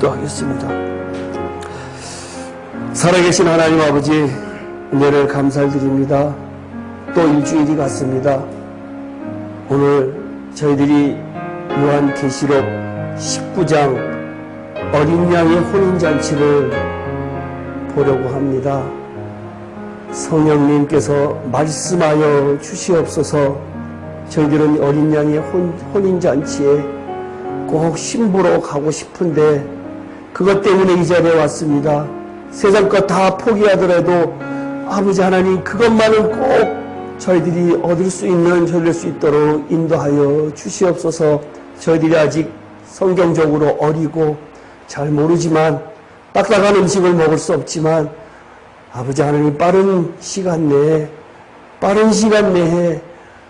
기도하겠습니다. 살아계신 하나님 아버지, 은혜를 감사드립니다. 또 일주일이 갔습니다. 오늘 저희들이 요한계시록 19장 어린 양의 혼인잔치를 보려고 합니다. 성령님께서 말씀하여 주시옵소서. 저희들은 어린 양의 혼인잔치에 꼭 신부로 가고 싶은데 그것 때문에 이 자리에 왔습니다. 세상 것 다 포기하더라도 아버지 하나님, 그것만은 꼭 저희들이 얻을 수 있는, 저릴 수 있도록 인도하여 주시옵소서. 저희들이 아직 성경적으로 어리고 잘 모르지만, 딱딱한 음식을 먹을 수 없지만 아버지 하나님, 빠른 시간 내에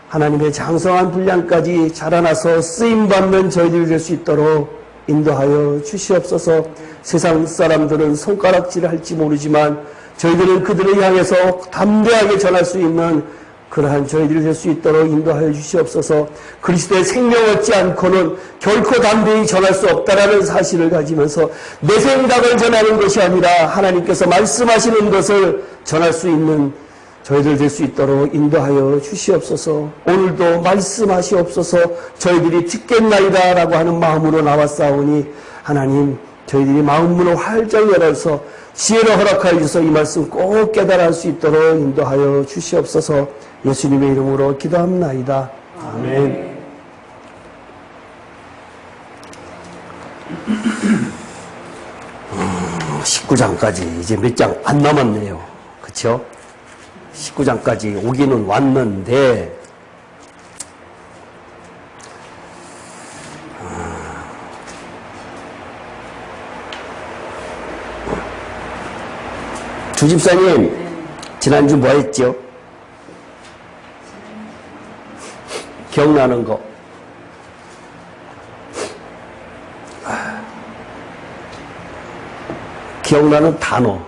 하나님의 장성한 분량까지 자라나서 쓰임받는 저희들이 될 수 있도록 인도하여 주시옵소서. 세상 사람들은 손가락질을 할지 모르지만 저희들은 그들을 향해서 담대하게 전할 수 있는 그러한 저희들이 될 수 있도록 인도하여 주시옵소서. 그리스도의 생명 얻지 않고는 결코 담대히 전할 수 없다라는 사실을 가지면서 내 생각을 전하는 것이 아니라 하나님께서 말씀하시는 것을 전할 수 있는 저희들 될 수 있도록 인도하여 주시옵소서. 오늘도 말씀하시옵소서. 저희들이 듣겠나이다 라고 하는 마음으로 나왔사오니 하나님, 저희들이 마음문을 활짝 열어서 지혜를 허락하여 주셔서 이 말씀 꼭 깨달아 할 수 있도록 인도하여 주시옵소서. 예수님의 이름으로 기도합나이다. 아멘. 음, 19장까지 이제 몇 장 안 남았네요. 그쵸? 19장까지 오기는 왔는데 주집사님, 지난주 뭐 했죠? 기억나는 거. 기억나는 단어.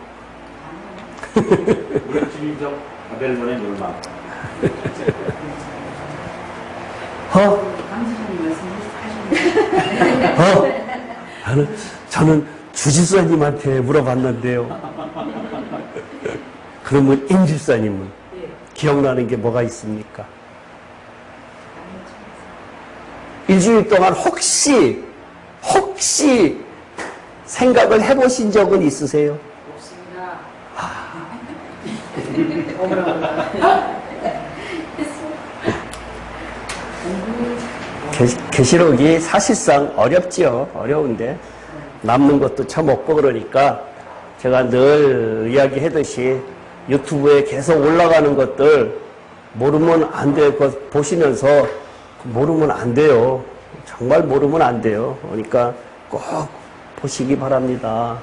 물질적 바벨론의 멸망. 저는 주집사님한테 물어봤는데요. 그러면 임집사님은 기억나는 게 뭐가 있습니까? 일주일 동안 혹시 생각을 해보신 적은 있으세요? 계시록이 사실상 어렵지요. 어려운데 남는 것도 참 없고 그러니까 제가 늘 이야기하듯이 유튜브에 계속 올라가는 것들 모르면 안 될 것 보시면서 모르면 안 돼요. 정말 모르면 안 돼요. 그러니까 꼭 보시기 바랍니다.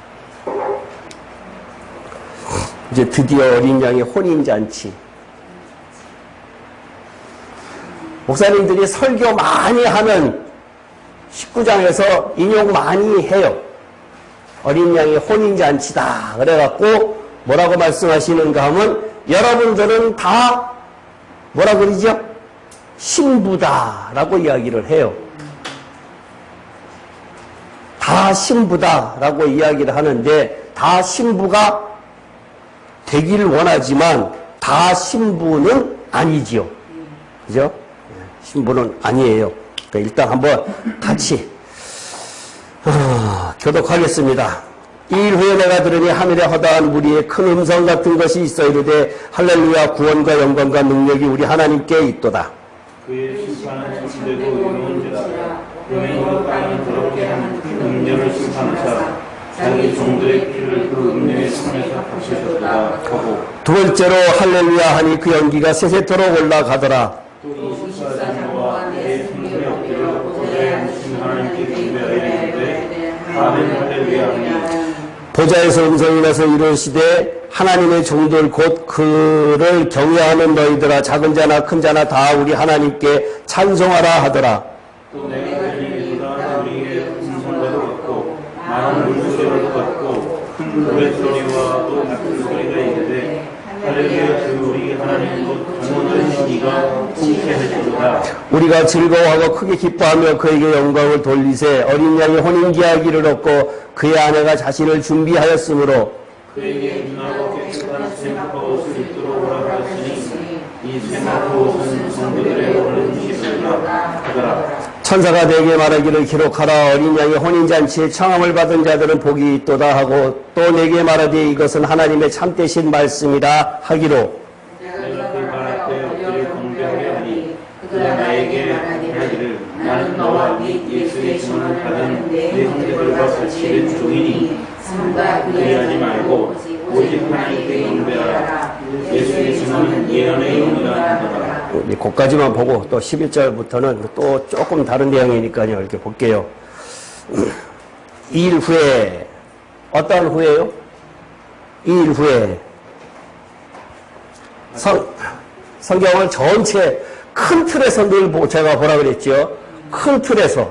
이제 드디어 어린 양의 혼인잔치. 목사님들이 설교 많이 하는 19장에서 인용 많이 해요. 어린 양의 혼인잔치다. 그래갖고 뭐라고 말씀하시는가 하면 여러분들은 다 뭐라 그러죠? 신부다라고 이야기를 해요. 다 신부다라고 이야기를 하는데 다 신부가 되기를 원하지만 다 신부는 아니지요. 그죠? 신부는 아니에요. 그러니까 일단 한번 같이 교독하겠습니다. 이 일 후에 내가 들으니 하늘에 허다한 무리의 큰 음성 같은 것이 있어 이르되 할렐루야, 구원과 영광과 능력이 우리 하나님께 있도다. 그의 심판은 정치되고 의로운지라. 그의 그 땅을 더럽게 하는 큰 음녀를 심판하사 자기 종들의 피를 그 음녀의 손에서 닦으셨도다 하고, 두 번째로 할렐루야 하니 그 연기가 세세토록 올라가더라. 또 24장과 내 생명의 엎드려 보좌에 앉으신 하나님께 경배하여 이르되 아멘 할렐루야 하니, 보좌에서 음성이 나서 이르시되 하나님의 종들 곧 그를 경외하는 너희들아, 작은 자나 큰 자나 다 우리 하나님께 찬송하라 하더라. 또 내가 들으니보다 우리에게 음성과도 같고 많은 물소리와도 같고 큰 노랫소리와 또 같은 소리가 있는데 할렐루야, 주 우리 하나님 곧 전원하신 네가 통치하시도다. 우리가 즐거워하고 크게 기뻐하며 그에게 영광을 돌리세. 어린 양이 혼인기하기를 얻고 그의 아내가 자신을 준비하였으므로 그에게 눈하고 깨끗한 세마포 옷을 입도록 허락하였으니 이 세마포 옷은 성도들의 어른 기술이라 하더라. 천사가 내게 말하기를 기록하라. 어린 양의 혼인잔치에 청함을 받은 자들은 복이 있도다 하고 또 내게 말하되 이것은 하나님의 참되신 말씀이라 하기로 내가 그 말 앞에 엎드려 경배하게 하니 그가 나에게 말하기를 나는 너와 및 예수의 증언을 받은 내 형제들과 같이 된 종이니 그리하지 말고 오직 하나님께 경배하라. 예수의 증언은 예언의 영이라 하더라. 거기까지만 보고 또 11절부터는 또 조금 다른 내용이니까요. 이렇게 볼게요. 2일 후에 어떤 후에요? 2일 후에 성경을 전체 큰 틀에서 늘 제가 보라 그랬죠. 큰 틀에서.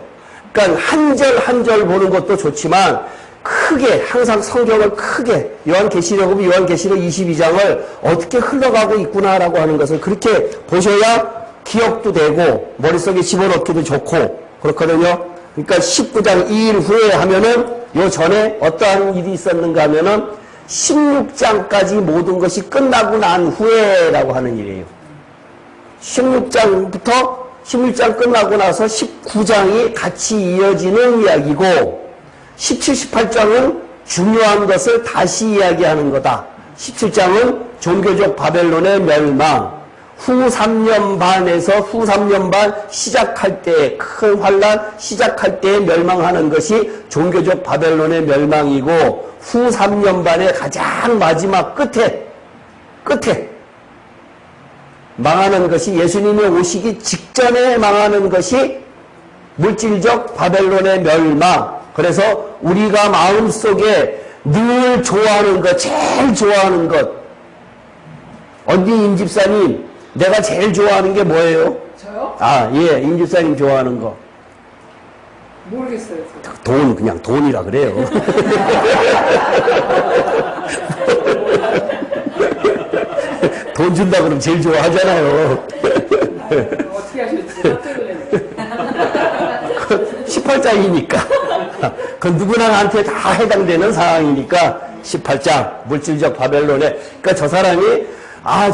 그러니까 한 절 한 절 보는 것도 좋지만 크게 항상 성경을 크게 요한계시록은 요한계시록 22장을 어떻게 흘러가고 있구나라고 하는 것을 그렇게 보셔야 기억도 되고 머릿속에 집어넣기도 좋고 그렇거든요. 그러니까 19장 2일 후에 하면은 요 전에 어떠한 일이 있었는가 하면은 16장까지 모든 것이 끝나고 난 후에라고 하는 일이에요. 16장 끝나고 나서 19장이 같이 이어지는 이야기고 17, 18장은 중요한 것을 다시 이야기하는 거다. 17장은 종교적 바벨론의 멸망, 후 3년 반에서 후 3년 반 시작할 때 큰 환란 시작할 때 멸망하는 것이 종교적 바벨론의 멸망이고 후 3년 반의 가장 마지막 끝에 망하는 것이 예수님의 오시기 직전에 망하는 것이 물질적 바벨론의 멸망. 그래서 우리가 마음속에 늘 좋아하는 것, 제일 좋아하는 것. 언니 임집사님, 내가 제일 좋아하는 게 뭐예요? 저요? 아, 예, 임집사님 좋아하는 거. 모르겠어요. 돈, 그냥 돈이라 그래요. 돈 준다 그러면 제일 좋아하잖아요. 어떻게 하실지 깜짝 놀랐네. 18장이니까. 그 누구나 나한테 다 해당되는 상황이니까 18장 물질적 바벨론에 그러니까 저 사람이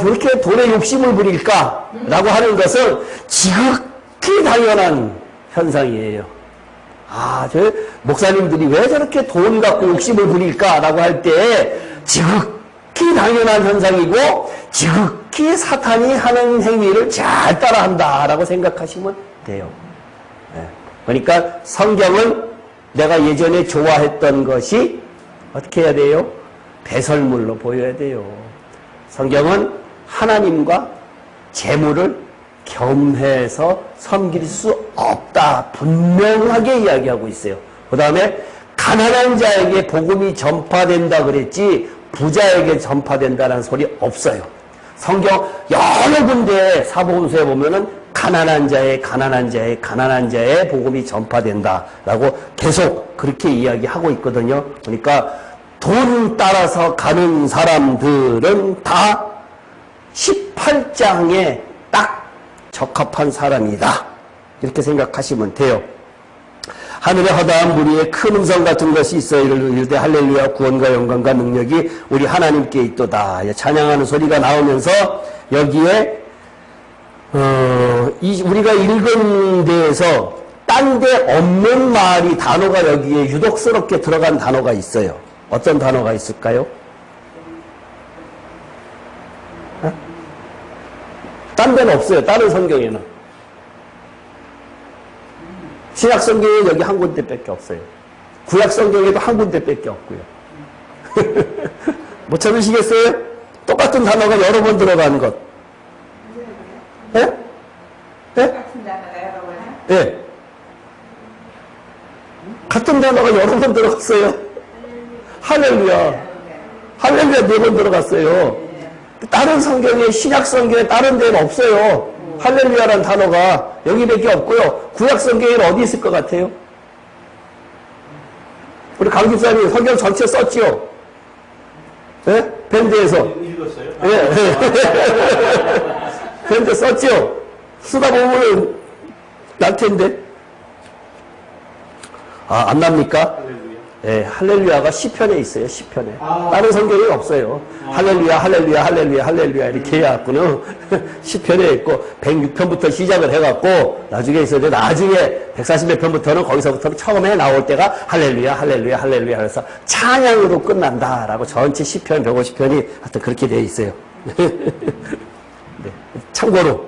저렇게 돈에 욕심을 부릴까 라고 하는 것은 지극히 당연한 현상이에요. 저 목사님들이 왜 저렇게 돈 갖고 욕심을 부릴까 라고 할 때 지극히 당연한 현상이고 지극히 사탄이 하는 행위를 잘 따라한다 라고 생각하시면 돼요. 그러니까 성경은 내가 예전에 좋아했던 것이 어떻게 해야 돼요? 배설물로 보여야 돼요. 성경은 하나님과 재물을 겸해서 섬길 수 없다. 분명하게 이야기하고 있어요. 그 다음에 가난한 자에게 복음이 전파된다 그랬지 부자에게 전파된다는 소리 없어요. 성경 여러 군데 사복음서에 보면은 가난한 자의 복음이 전파된다라고 계속 그렇게 이야기하고 있거든요. 그러니까 돈 따라서 가는 사람들은 다 18장에 딱 적합한 사람이다. 이렇게 생각하시면 돼요. 하늘에 허다한 무리에 큰 음성 같은 것이 있어 이르되 할렐루야 구원과 영광과 능력이 우리 하나님께 있도다. 찬양하는 소리가 나오면서 여기에 우리가 읽은 데에서 딴 데 없는 말이 단어가 여기에 유독스럽게 들어간 단어가 있어요. 어떤 단어가 있을까요? 딴 데는 없어요. 다른 성경에는. 신약 성경에 여기 한 군데밖에 없어요. 구약 성경에도 한 군데밖에 없고요. 못 찾으시겠어요? 똑같은 단어가 여러 번 들어가는 것. 예? 예? 같은 단어가 여러 번 해요? 예. 같은 단어가 여러 번 들어갔어요. 할렐루야. 할렐루야 4번 들어갔어요. 다른 성경에, 신약 성경에 다른 데는 없어요. 할렐루야라는 단어가 여기밖에 없고요. 구약 성경에는 어디 있을 것 같아요? 우리 강 집사님 성경 전체 썼지요? 예? 밴드에서. 읽었어요? 예. 그런데 썼죠? 쓰다 보면 날 텐데. 아, 안 납니까? 예, 할렐루야가 시편에 있어요, 시편에. 다른 성경에 없어요. 할렐루야, 할렐루야, 할렐루야, 할렐루야, 이렇게 해갖고는 시편에 있고, 106편부터 시작을 해갖고, 나중에 있어요. 나중에 140몇 편부터는 거기서부터는 처음에 나올 때가 할렐루야, 할렐루야, 할렐루야 해서 찬양으로 끝난다라고 전체 시편, 150편이 하여튼 그렇게 되어 있어요. 네. 참고로,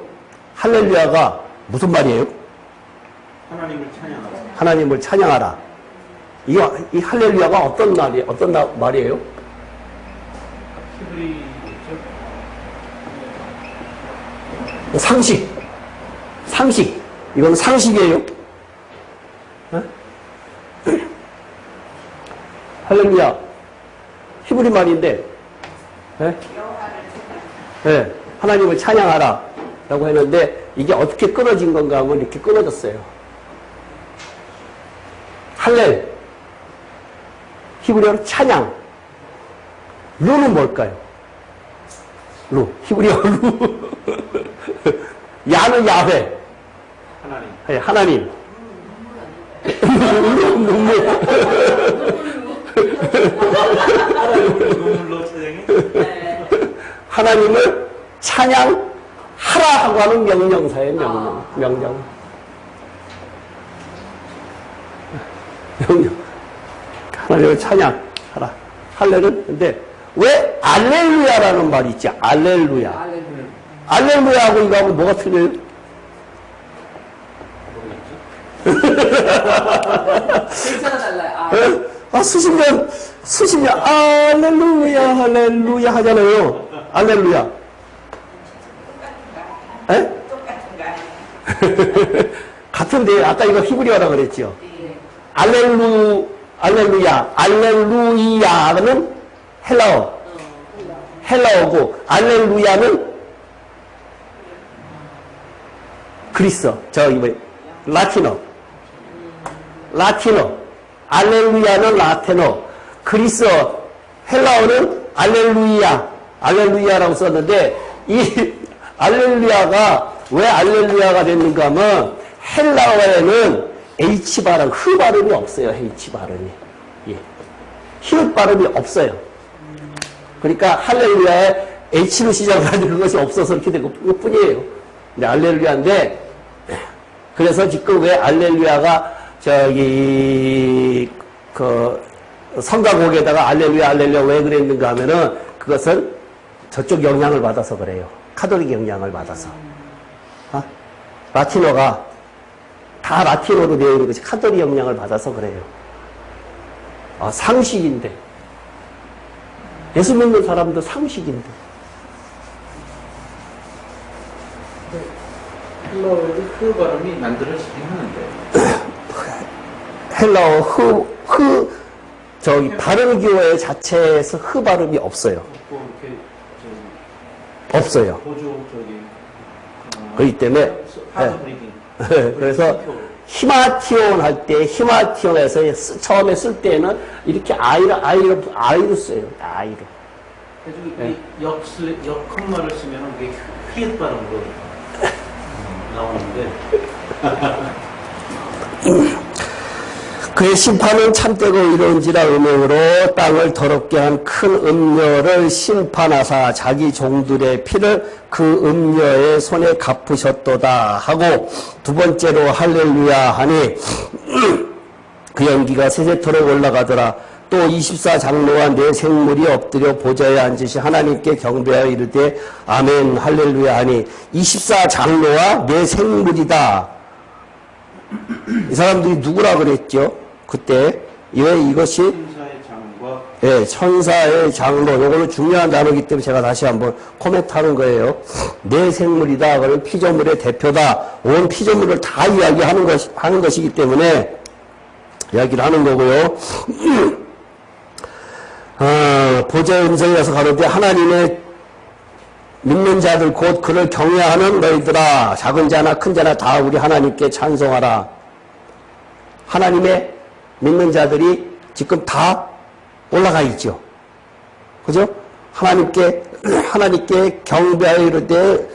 할렐루야가 무슨 말이에요? 하나님을 찬양하라. 하나님을 찬양하라. 이 할렐루야가 어떤 말이에요? 히브리죠? 상식. 이건 상식이에요. 어? 할렐루야. 히브리 말인데, 네, 하나님을 찬양하라. 라고 했는데, 이게 어떻게 끊어진 건가 하면 이렇게 끊어졌어요. 할렐. 히브리어로 찬양. 루는 뭘까요? 루. 히브리어 루. 야는 야훼. 하나님. 네, 하나님. 눈물. 눈물로 찬양해? 하나님을 찬양하라 하고 하는 명령사예요, 명령. 하나님을 찬양하라. 할렐은 근데 왜 알렐루야라는 말이 있지? 알렐루야. 알렐루야하고 이거 하면 뭐가 틀려요? 글자가 달라요. 수십 년 알렐루야 할렐루야 하잖아요. 알렐루야. 에? 같은데 아까 이거 히브리어라 그랬죠. 알렐루야, 알렐루야는 헬라어고, 알렐루야는 그리스, 라틴어, 알렐루야는 라틴어, 그리스, 헬라어는 알렐루야라고 썼는데, 이 알렐루야가 왜 알렐루야가 됐는가 하면, 헬라어에는 H 발음, 흐 발음이 없어요. H 발음이. 예. 히읗 발음이 없어요. 그러니까 할렐루야에 H로 시작을 하는데 그것이 없어서 이렇게 된 것뿐이에요. 근데 알렐루야인데, 그래서 지금 왜 알렐루야가 성가곡에다가 알렐루야 왜 그랬는가 하면은 그것은 저쪽 영향을 받아서 그래요. 카톨릭 영향을 받아서. 라틴어가 다 라틴어로 되어 있는 것이 카톨릭 영향을 받아서 그래요. 상식인데. 예수 믿는 사람도 상식인데. 헬라어에도 그 발음이 만들어지긴 하는데. 헬라어 발음 기호의 자체에서 흐 발음이 없어요. 없어요. 그렇기 때문에. 그래서 히마티온 할 때 히마티온에서 처음에 쓸 때는 이렇게 아이로 써요. 아이로. 역컴마를 쓰면 그게 히읗 발음으로 나오는데. 그의 심판은 참되고 이로운지라 음행으로 땅을 더럽게 한 큰 음녀를 심판하사 자기 종들의 피를 그 음녀의 손에 갚으셨도다 하고 두 번째로 할렐루야 하니 그 연기가 세세토록 올라가더라. 또 24장로와 네 생물이 엎드려 보좌에 앉으시 하나님께 경배하여 이르되 아멘 할렐루야 하니 24장로와 네 생물이다. 이 사람들이 누구라 그랬죠? 그때 왜 이것이 천사의 장과 천사의 장로 이거는 중요한 단어이기 때문에 제가 다시 한번 코멘트하는 거예요. 내 생물이다. 그러면 피조물의 대표다. 온 피조물을 다 이야기하는 것이기 때문에 이야기를 하는 거고요. 보좌의 음성이 와서 가로되 하나님의 믿는 자들 곧 그를 경외하는 너희들아 작은 자나 큰 자나 다 우리 하나님께 찬송하라. 하나님의 믿는 자들이 지금 다 올라가 있죠. 그죠? 하나님께 하나님께 경배하여 이르되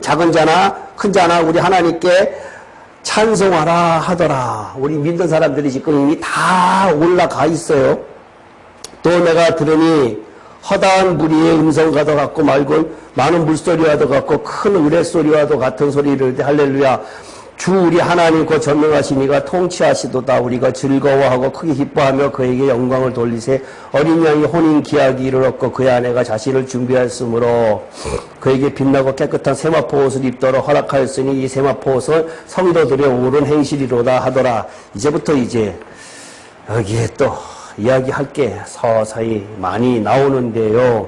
작은 자나 큰 자나 우리 하나님께 찬송하라 하더라. 우리 믿는 사람들이 지금 이미 다 올라가 있어요. 또 내가 들으니 허다한 무리의 음성과도 같고 많은 물소리와도 같고 큰 우레소리와도 같은 소리를 할렐루야. 주 우리 하나님 곧 전능하신 이가 통치하시도다. 우리가 즐거워하고 크게 기뻐하며 그에게 영광을 돌리세. 어린 양이 혼인 기약이 이르렀고 그의 아내가 자신을 준비하였으므로 그에게 빛나고 깨끗한 세마포 옷을 입도록 허락하였으니 이 세마포 옷은 성도들의 옳은 행실이로다 하더라. 이제부터 여기에 또 이야기할 게 서서히 많이 나오는데요.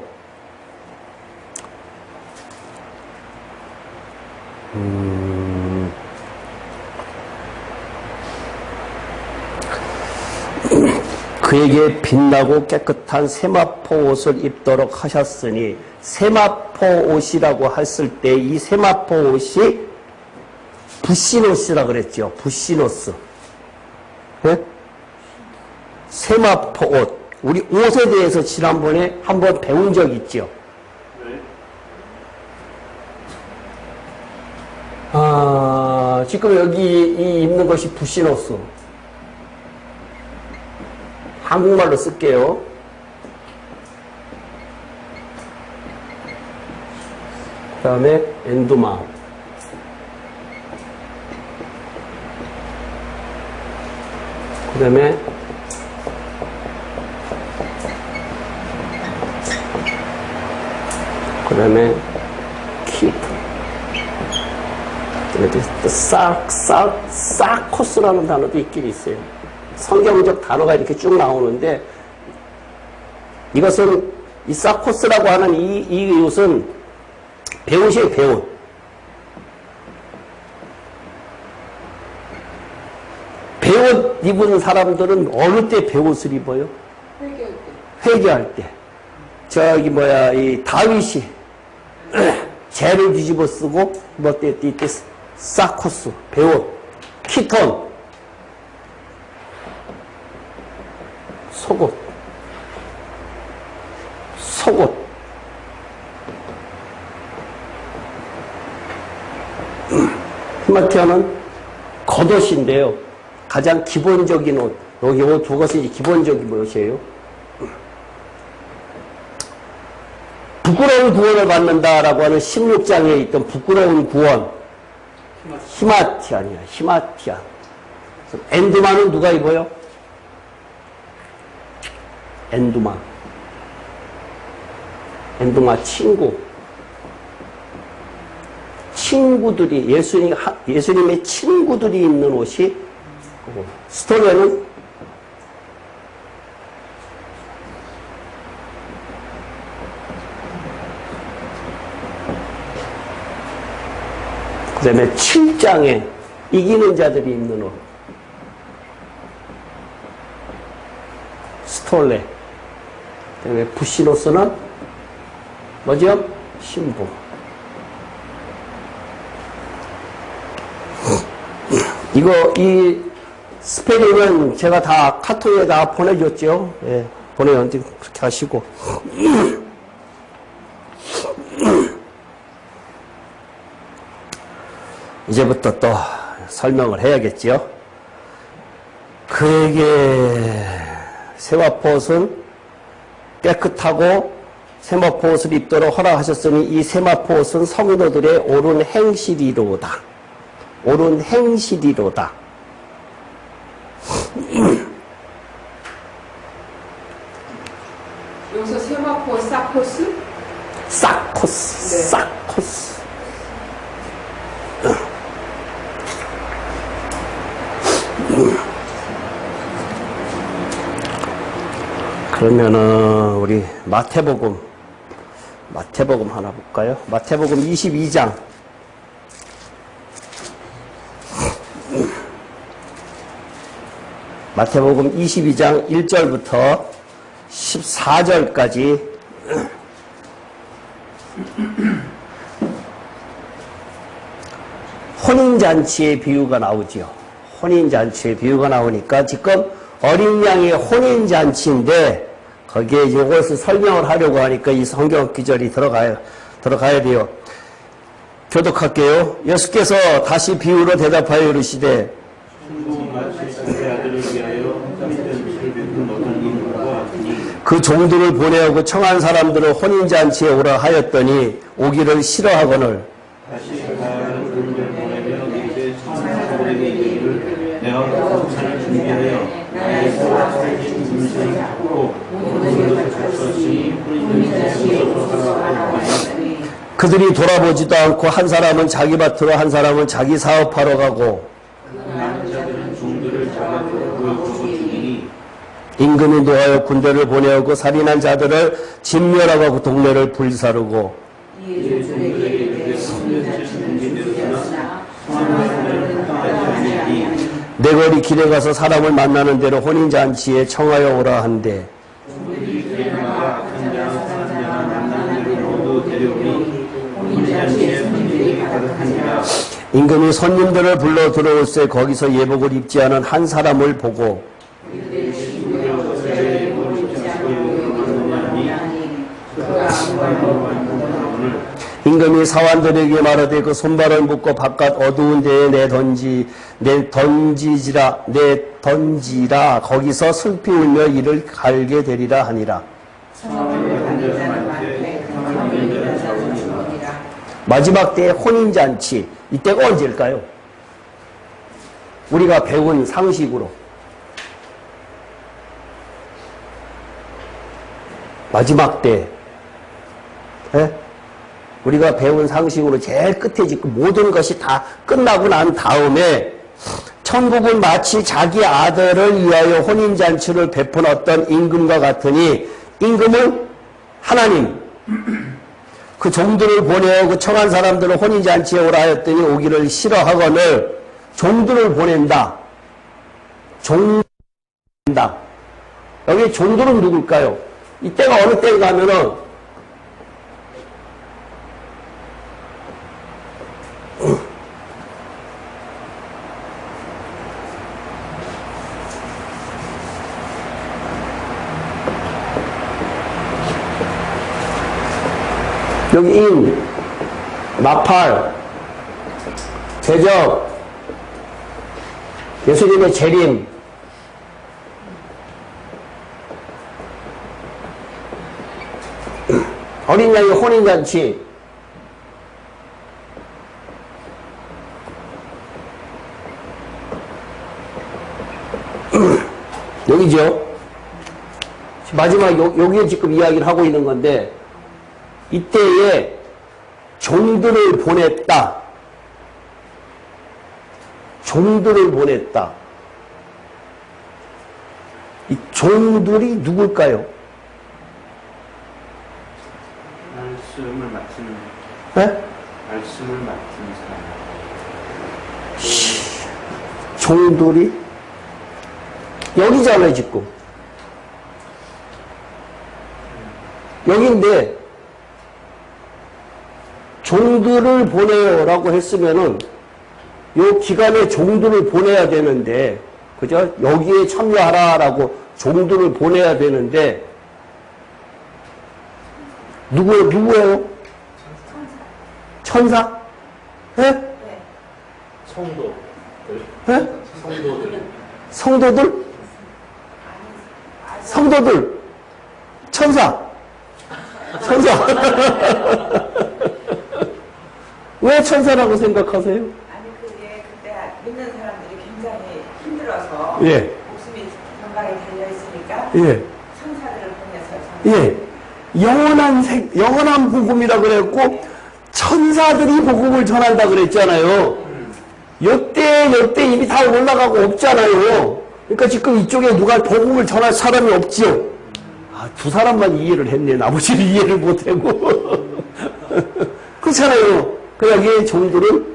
그에게 빛나고 깨끗한 세마포 옷을 입도록 하셨으니 세마포 옷이라고 했을 때 이 세마포 옷이 부시노스라 그랬죠. 부시노스. 네? 세마포 옷. 우리 옷에 대해서 지난번에 한번 배운 적 있죠. 지금 여기 입는 것이 부시노스. 한국말로 쓸게요. 그 다음에 엔두마. 그 다음에 키프. 사코스라는 단어도 있긴 있어요. 성경적 단어가 이렇게 쭉 나오는데 이것은 이 사코스라고 하는 이 옷은 배옷이에요. 배옷. 배옷 입은 사람들은 어느 때 배옷을 입어요? 회개할 때. 이 다윗이 재를 뒤집어 쓰고 이때 사코스, 배옷, 키톤, 속옷. 히마티아는 겉옷인데요. 가장 기본적인 옷. 여기 옷 두 것이 기본적인 옷이에요. 부끄러운 구원을 받는다라고 하는 16장에 있던 부끄러운 구원. 히마티아니야. 히마티아. 엔두마는 누가 입어요? 엔두마 친구. 친구들이, 예수님의 친구들이 입는 옷이, 스토레는 그 다음에 7장에 이기는 자들이 입는 옷. 스톨레. 그 다음에 부시노스는 뭐죠? 신부. 이 스페링은 제가 다 카톡에 다 보내줬죠. 예, 보내줬는데 그렇게 하시고. 이제부터 또 설명을 해야겠지요. 그에게 세마포 옷은 깨끗하고 세마포 옷을 입도록 허락하셨으니 이 세마포 옷은 성도들의 옳은 행실이로다. 옳은 행실이로다. 여기서 세마포 사코스? 사코스. 네. 사코스. 그러면은 우리 마태복음 하나 볼까요? 마태복음 22장. 마태복음 22장 1절부터 14절까지 혼인잔치의 비유가 나오지요. 혼인잔치의 비유가 나오니까 지금 어린 양의 혼인잔치인데 거기에 이제 이것을 설명을 하려고 하니까 이 성경 구절이 들어가야 돼요. 교독할게요. 예수께서 다시 비유로 대답하여 이르시되 천국은 마치 자기 아들을 위하여 흠든 설비꾼 어떤 인물과 같으니 그 종들을 보내오고 청한 사람들을 혼인잔치에 오라 하였더니 오기를 싫어하거늘 다시 가는 그들을 보내며 이제 천사들에게 이르기를 내가 공산을 준비하여 나의 소와 살진 음식을 잡고 모든 것을 갖췄으니 혼인잔치에 오소서 하였더니 그들이 돌아보지도 않고 한 사람은 자기 밭으로 한 사람은 자기 사업하러 가고 남은 자들은 종들을 잡아 보고 죽이니 임금이 노하여 군대를 보내오고 살인한 자들을 진멸하고 동네를 불사르고 이에 종들에게 이르되 성년째 준비되었으나 성하는 합당하지 않으니 내 거리 길에 가서 사람을 만나는 대로 혼인잔치에 청하여 오라 한대 종들이 길에 나가 악한 자나 선한 자나 만나는 대로 모두 데려오니 혼인잔치에 손님들이 가득하니라. 임금이 손님들을 불러 들어올세 거기서 예복을 입지 않은 한 사람을 보고 임금이 사환들에게 말하되 그 손발을 묶고 바깥 어두운 데에 던지라 거기서 슬피 울며 이를 갈게 되리라 하니라. 마지막 때의 혼인잔치, 이때가 언제일까요? 우리가 배운 상식으로 마지막 때 우리가 배운 상식으로 제일 끝에 지금 모든 것이 다 끝나고 난 다음에 천국은 마치 자기 아들을 위하여 혼인잔치를 베푼 어떤 임금과 같으니 임금은 하나님 그 종들을 보내고 청한 사람들을 혼인잔치에 오라 하였더니 오기를 싫어하거늘 종들을 보낸다. 종다. 여기 종들은 누굴까요? 이때가 어느 때인가 하면은 여기 인, 마팔, 대적, 예수님의 재림, 어린 양의 혼인잔치, 여기죠. 마지막 여기에 지금 이야기를 하고 있는 건데 이때에 종들을 보냈다. 종들을 보냈다. 이 종들이 누굴까요? 말씀을 맡은 네? 말씀을 맡은 사람. 종들이 여기잖아요 지금. 여기인데 종들을 보내요라고 했으면은 요 기간에 종들을 보내야 되는데 그죠? 여기에 참여하라라고 종들을 보내야 되는데 누구예요? 천사? 예? 성도. 예? 성도들. 성도들? 성도들. 천사. 천사. 왜 천사라고 생각하세요? 아니 그게 그때 믿는 사람들이 굉장히 힘들어서 예. 목숨이 건강에 달려 있으니까 예. 천사들을 보내서 예. 영원한 복음이라 그랬고, 천사들이 복음을 전한다 그랬잖아요. 여태 이미 다 올라가고 없잖아요. 그러니까 지금 이쪽에 누가 복음을 전할 사람이 없지요. 아, 두 사람만 이해를 했네. 나머지는 이해를 못하고. 그렇잖아요. 여기 종들은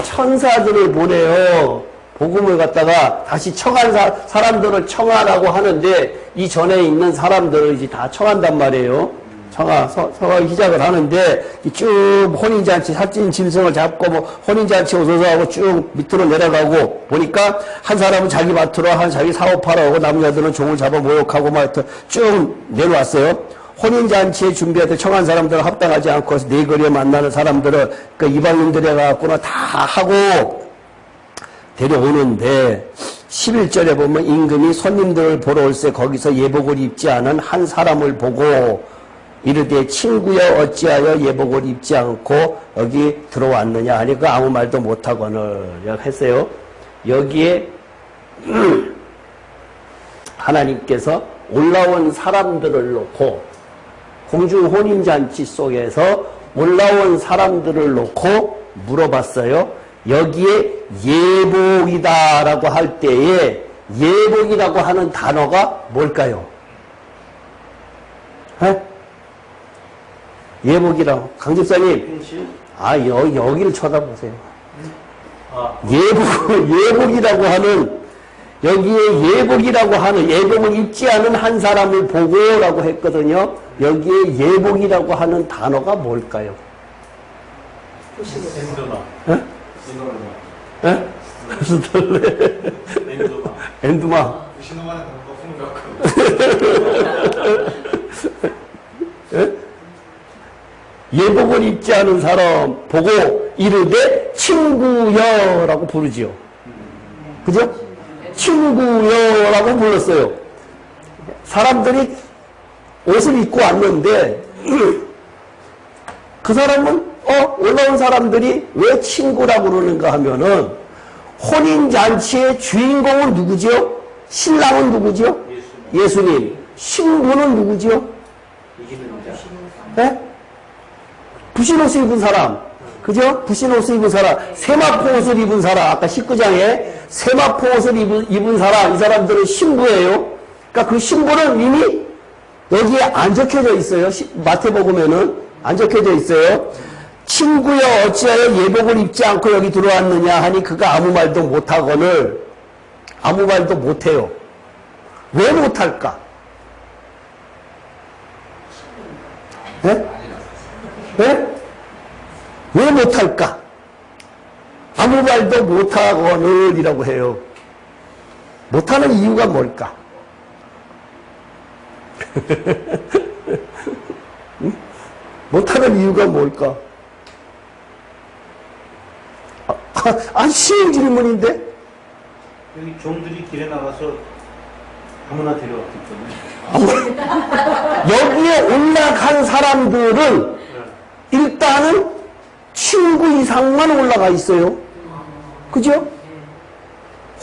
천사들을 보내요. 복음을 갖다가 다시 청한 사람들을 청하라고 하는데 이 전에 있는 사람들을 이제 다 청한단 말이에요. 성하기 시작을 하는데 쭉 혼인잔치 사진 짐승을 잡고 뭐 혼인잔치 오소서 하고 쭉 밑으로 내려가고 보니까 한 사람은 자기 밭으로 한 자기 사업하러 오고 남자들은 종을 잡아 모욕하고 막 쭉 내려왔어요. 혼인잔치에 준비할 때 청한 사람들은 합당하지 않고 네 거리에 만나는 사람들은 그 이방인들에 가갖고는 다 하고 데려오는데 11절에 보면 임금이 손님들을 보러 올세 거기서 예복을 입지 않은 한 사람을 보고 이르되 친구여 어찌하여 예복을 입지 않고 여기 들어왔느냐 하니 그 아무 말도 못하거늘 했어요. 여기에 하나님께서 올라온 사람들을 놓고 공중 혼인잔치 속에서 올라온 사람들을 놓고 물어봤어요. 여기에 예복이다라고 할 때에 예복이라고 하는 단어가 뭘까요? 에? 예복이라고 강집사님 여기를 쳐다보세요. 예복이라고 하는 여기에 예복이라고 하는 예복을 입지 않은 한 사람을 보고라고 했거든요. 여기에 예복이라고 하는 단어가 뭘까요? 엔도마. 에? 엔두마. 예복을 입지 않은 사람 보고 이르되 친구여라고 부르지요. 그죠? 친구여라고 불렀어요. 사람들이 옷을 입고 왔는데 그 사람은 올라온 사람들이 왜 친구라고 그러는가 하면은 혼인잔치의 주인공은 누구죠? 신랑은 누구죠? 예수님. 신부는 누구죠? 네? 부신 옷을 입은 사람. 그죠? 부신 옷을 입은 사람. 세마포 옷을 입은 사람. 아까 19장에 세마포 옷을 입은 사람. 이 사람들은 신부예요. 그러니까 그 신부는 이미 여기에 안 적혀져 있어요. 마태복음에는 안 적혀져 있어요. 친구여 어찌하여 예복을 입지 않고 여기 들어왔느냐 하니 그가 아무 말도 못하거늘 아무 말도 못해요. 왜 못할까? 네? 네? 왜 못할까? 아무 말도 못하거늘이라고 해요. 못하는 이유가 뭘까? 응? 못하는 이유가 뭘까? 쉬운 질문인데? 여기 종들이 길에 나가서 아무나 데려왔기 때문에. 여기에 올라간 사람들은 일단은 친구 이상만 올라가 있어요. 그죠?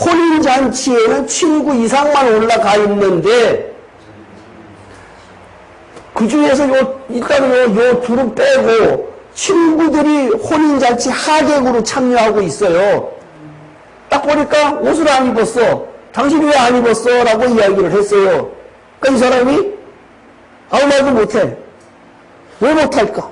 혼인잔치에는 친구 이상만 올라가 있는데 그 중에서 일단은 요 둘은 빼고 친구들이 혼인잔치 하객으로 참여하고 있어요. 딱 보니까 옷을 안 입었어. 당신이 왜 안 입었어? 라고 이야기를 했어요. 그러니까 이 사람이 아무 말도 못해. 왜 못할까?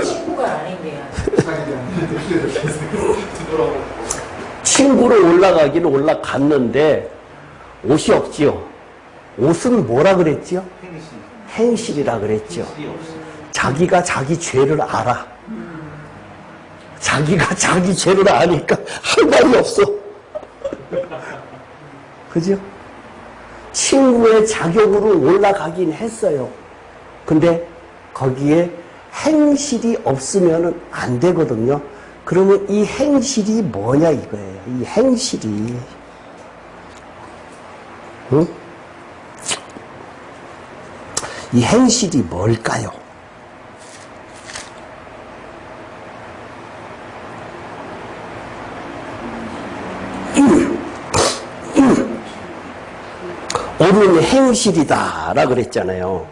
친구가 아닌데요. 친구로 올라가기는 올라갔는데 옷이 없지요. 옷은 뭐라 그랬지요? 행실이라 그랬죠. 자기가 자기 죄를 알아. 자기가 자기 죄를 아니까 할 말이 없어. 그죠? 친구의 자격으로 올라가긴 했어요. 근데 거기에 행실이 없으면 안 되거든요. 그러면 이 행실이 뭐냐 이거예요. 이 행실이. 응? 이 행실이 뭘까요? 옳은 행실이다 라 그랬잖아요.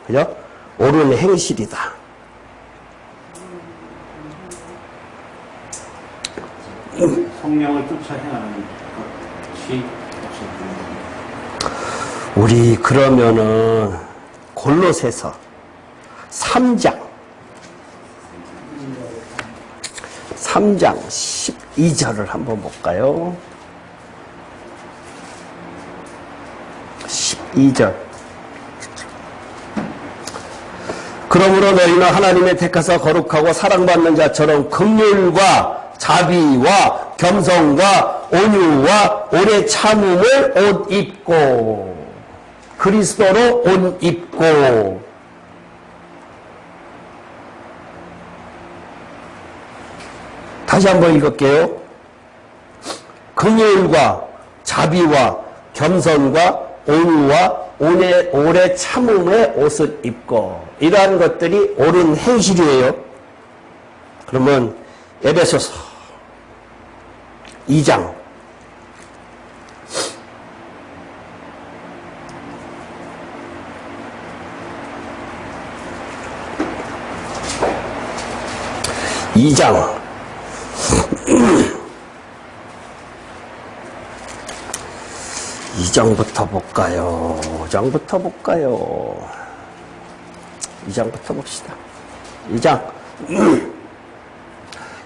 그죠? 옳은 행실이다. 성령을 쫓아 행하는 것이 우리 그러면은 골로새서 3장 3장 12절을 한번 볼까요? 12절. 그러므로 너희는 하나님의 택하사 거룩하고 사랑받는 자처럼 긍휼과 자비와 겸손과 온유와 오래 참음을 옷 입고 그리스도로 옷 입고 다시 한번 읽을게요. 긍휼과 자비와 겸손과 온유와 오래 참음의 옷을 입고 이러한 것들이 옳은 행실이에요. 그러면 에베소서 2장 2장부터 볼까요? 2장부터 봅시다. 2장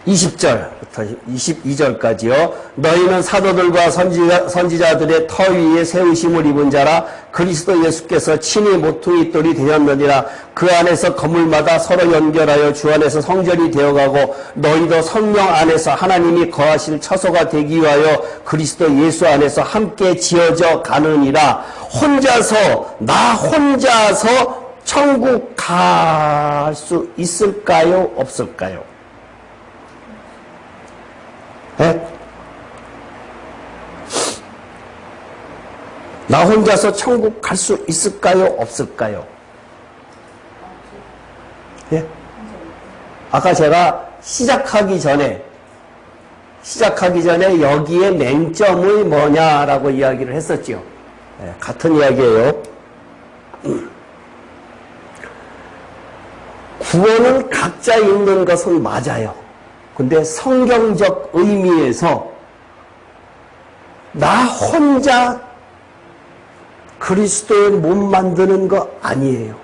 20절부터 22절까지요. 너희는 사도들과 선지자들의 터 위에 세우심을 입은 자라 그리스도 예수께서 친히 모퉁이 돌이 되었느니라. 그 안에서 건물마다 서로 연결하여 주 안에서 성전이 되어가고 너희도 성령 안에서 하나님이 거하실 처소가 되기 위하여 그리스도 예수 안에서 함께 지어져 가느니라. 나 혼자서 천국 갈 수 있을까요? 없을까요? 네? 나 혼자서 천국 갈 수 있을까요? 없을까요? 예? 아까 제가 시작하기 전에 여기에 맹점이 뭐냐라고 이야기를 했었죠. 예, 같은 이야기예요. 구원은 각자 있는 것은 맞아요. 근데 성경적 의미에서 나 혼자 그리스도의 몸 만드는 거 아니에요.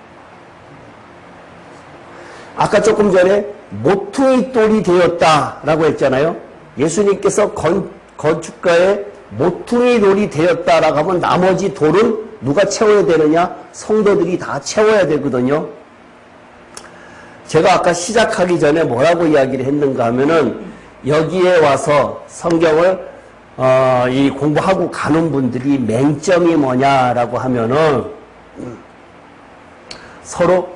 아까 조금 전에 모퉁이 돌이 되었다라고 했잖아요. 예수님께서 건축가의 모퉁이 돌이 되었다라고 하면 나머지 돌은 누가 채워야 되느냐? 성도들이 다 채워야 되거든요. 제가 아까 시작하기 전에 뭐라고 이야기를 했는가 하면은 여기에 와서 성경을 이 공부하고 가는 분들이 맹점이 뭐냐라고 하면은 서로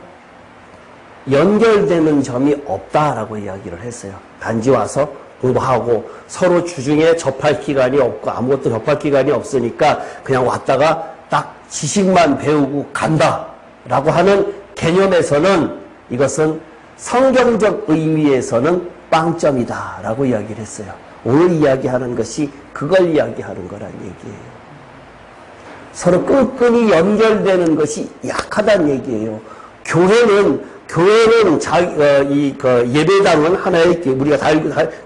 연결되는 점이 없다라고 이야기를 했어요. 단지 와서 공부하고 서로 주중에 접할 기간이 없고 아무것도 접할 기간이 없으니까 그냥 왔다가 딱 지식만 배우고 간다라고 하는 개념에서는 이것은 성경적 의미에서는 빵점이다라고 이야기를 했어요. 오늘 이야기하는 것이 그걸 이야기하는 거란 얘기예요. 서로 끈끈이 연결되는 것이 약하다는 얘기예요. 교회는 예배당은 하나의 우리가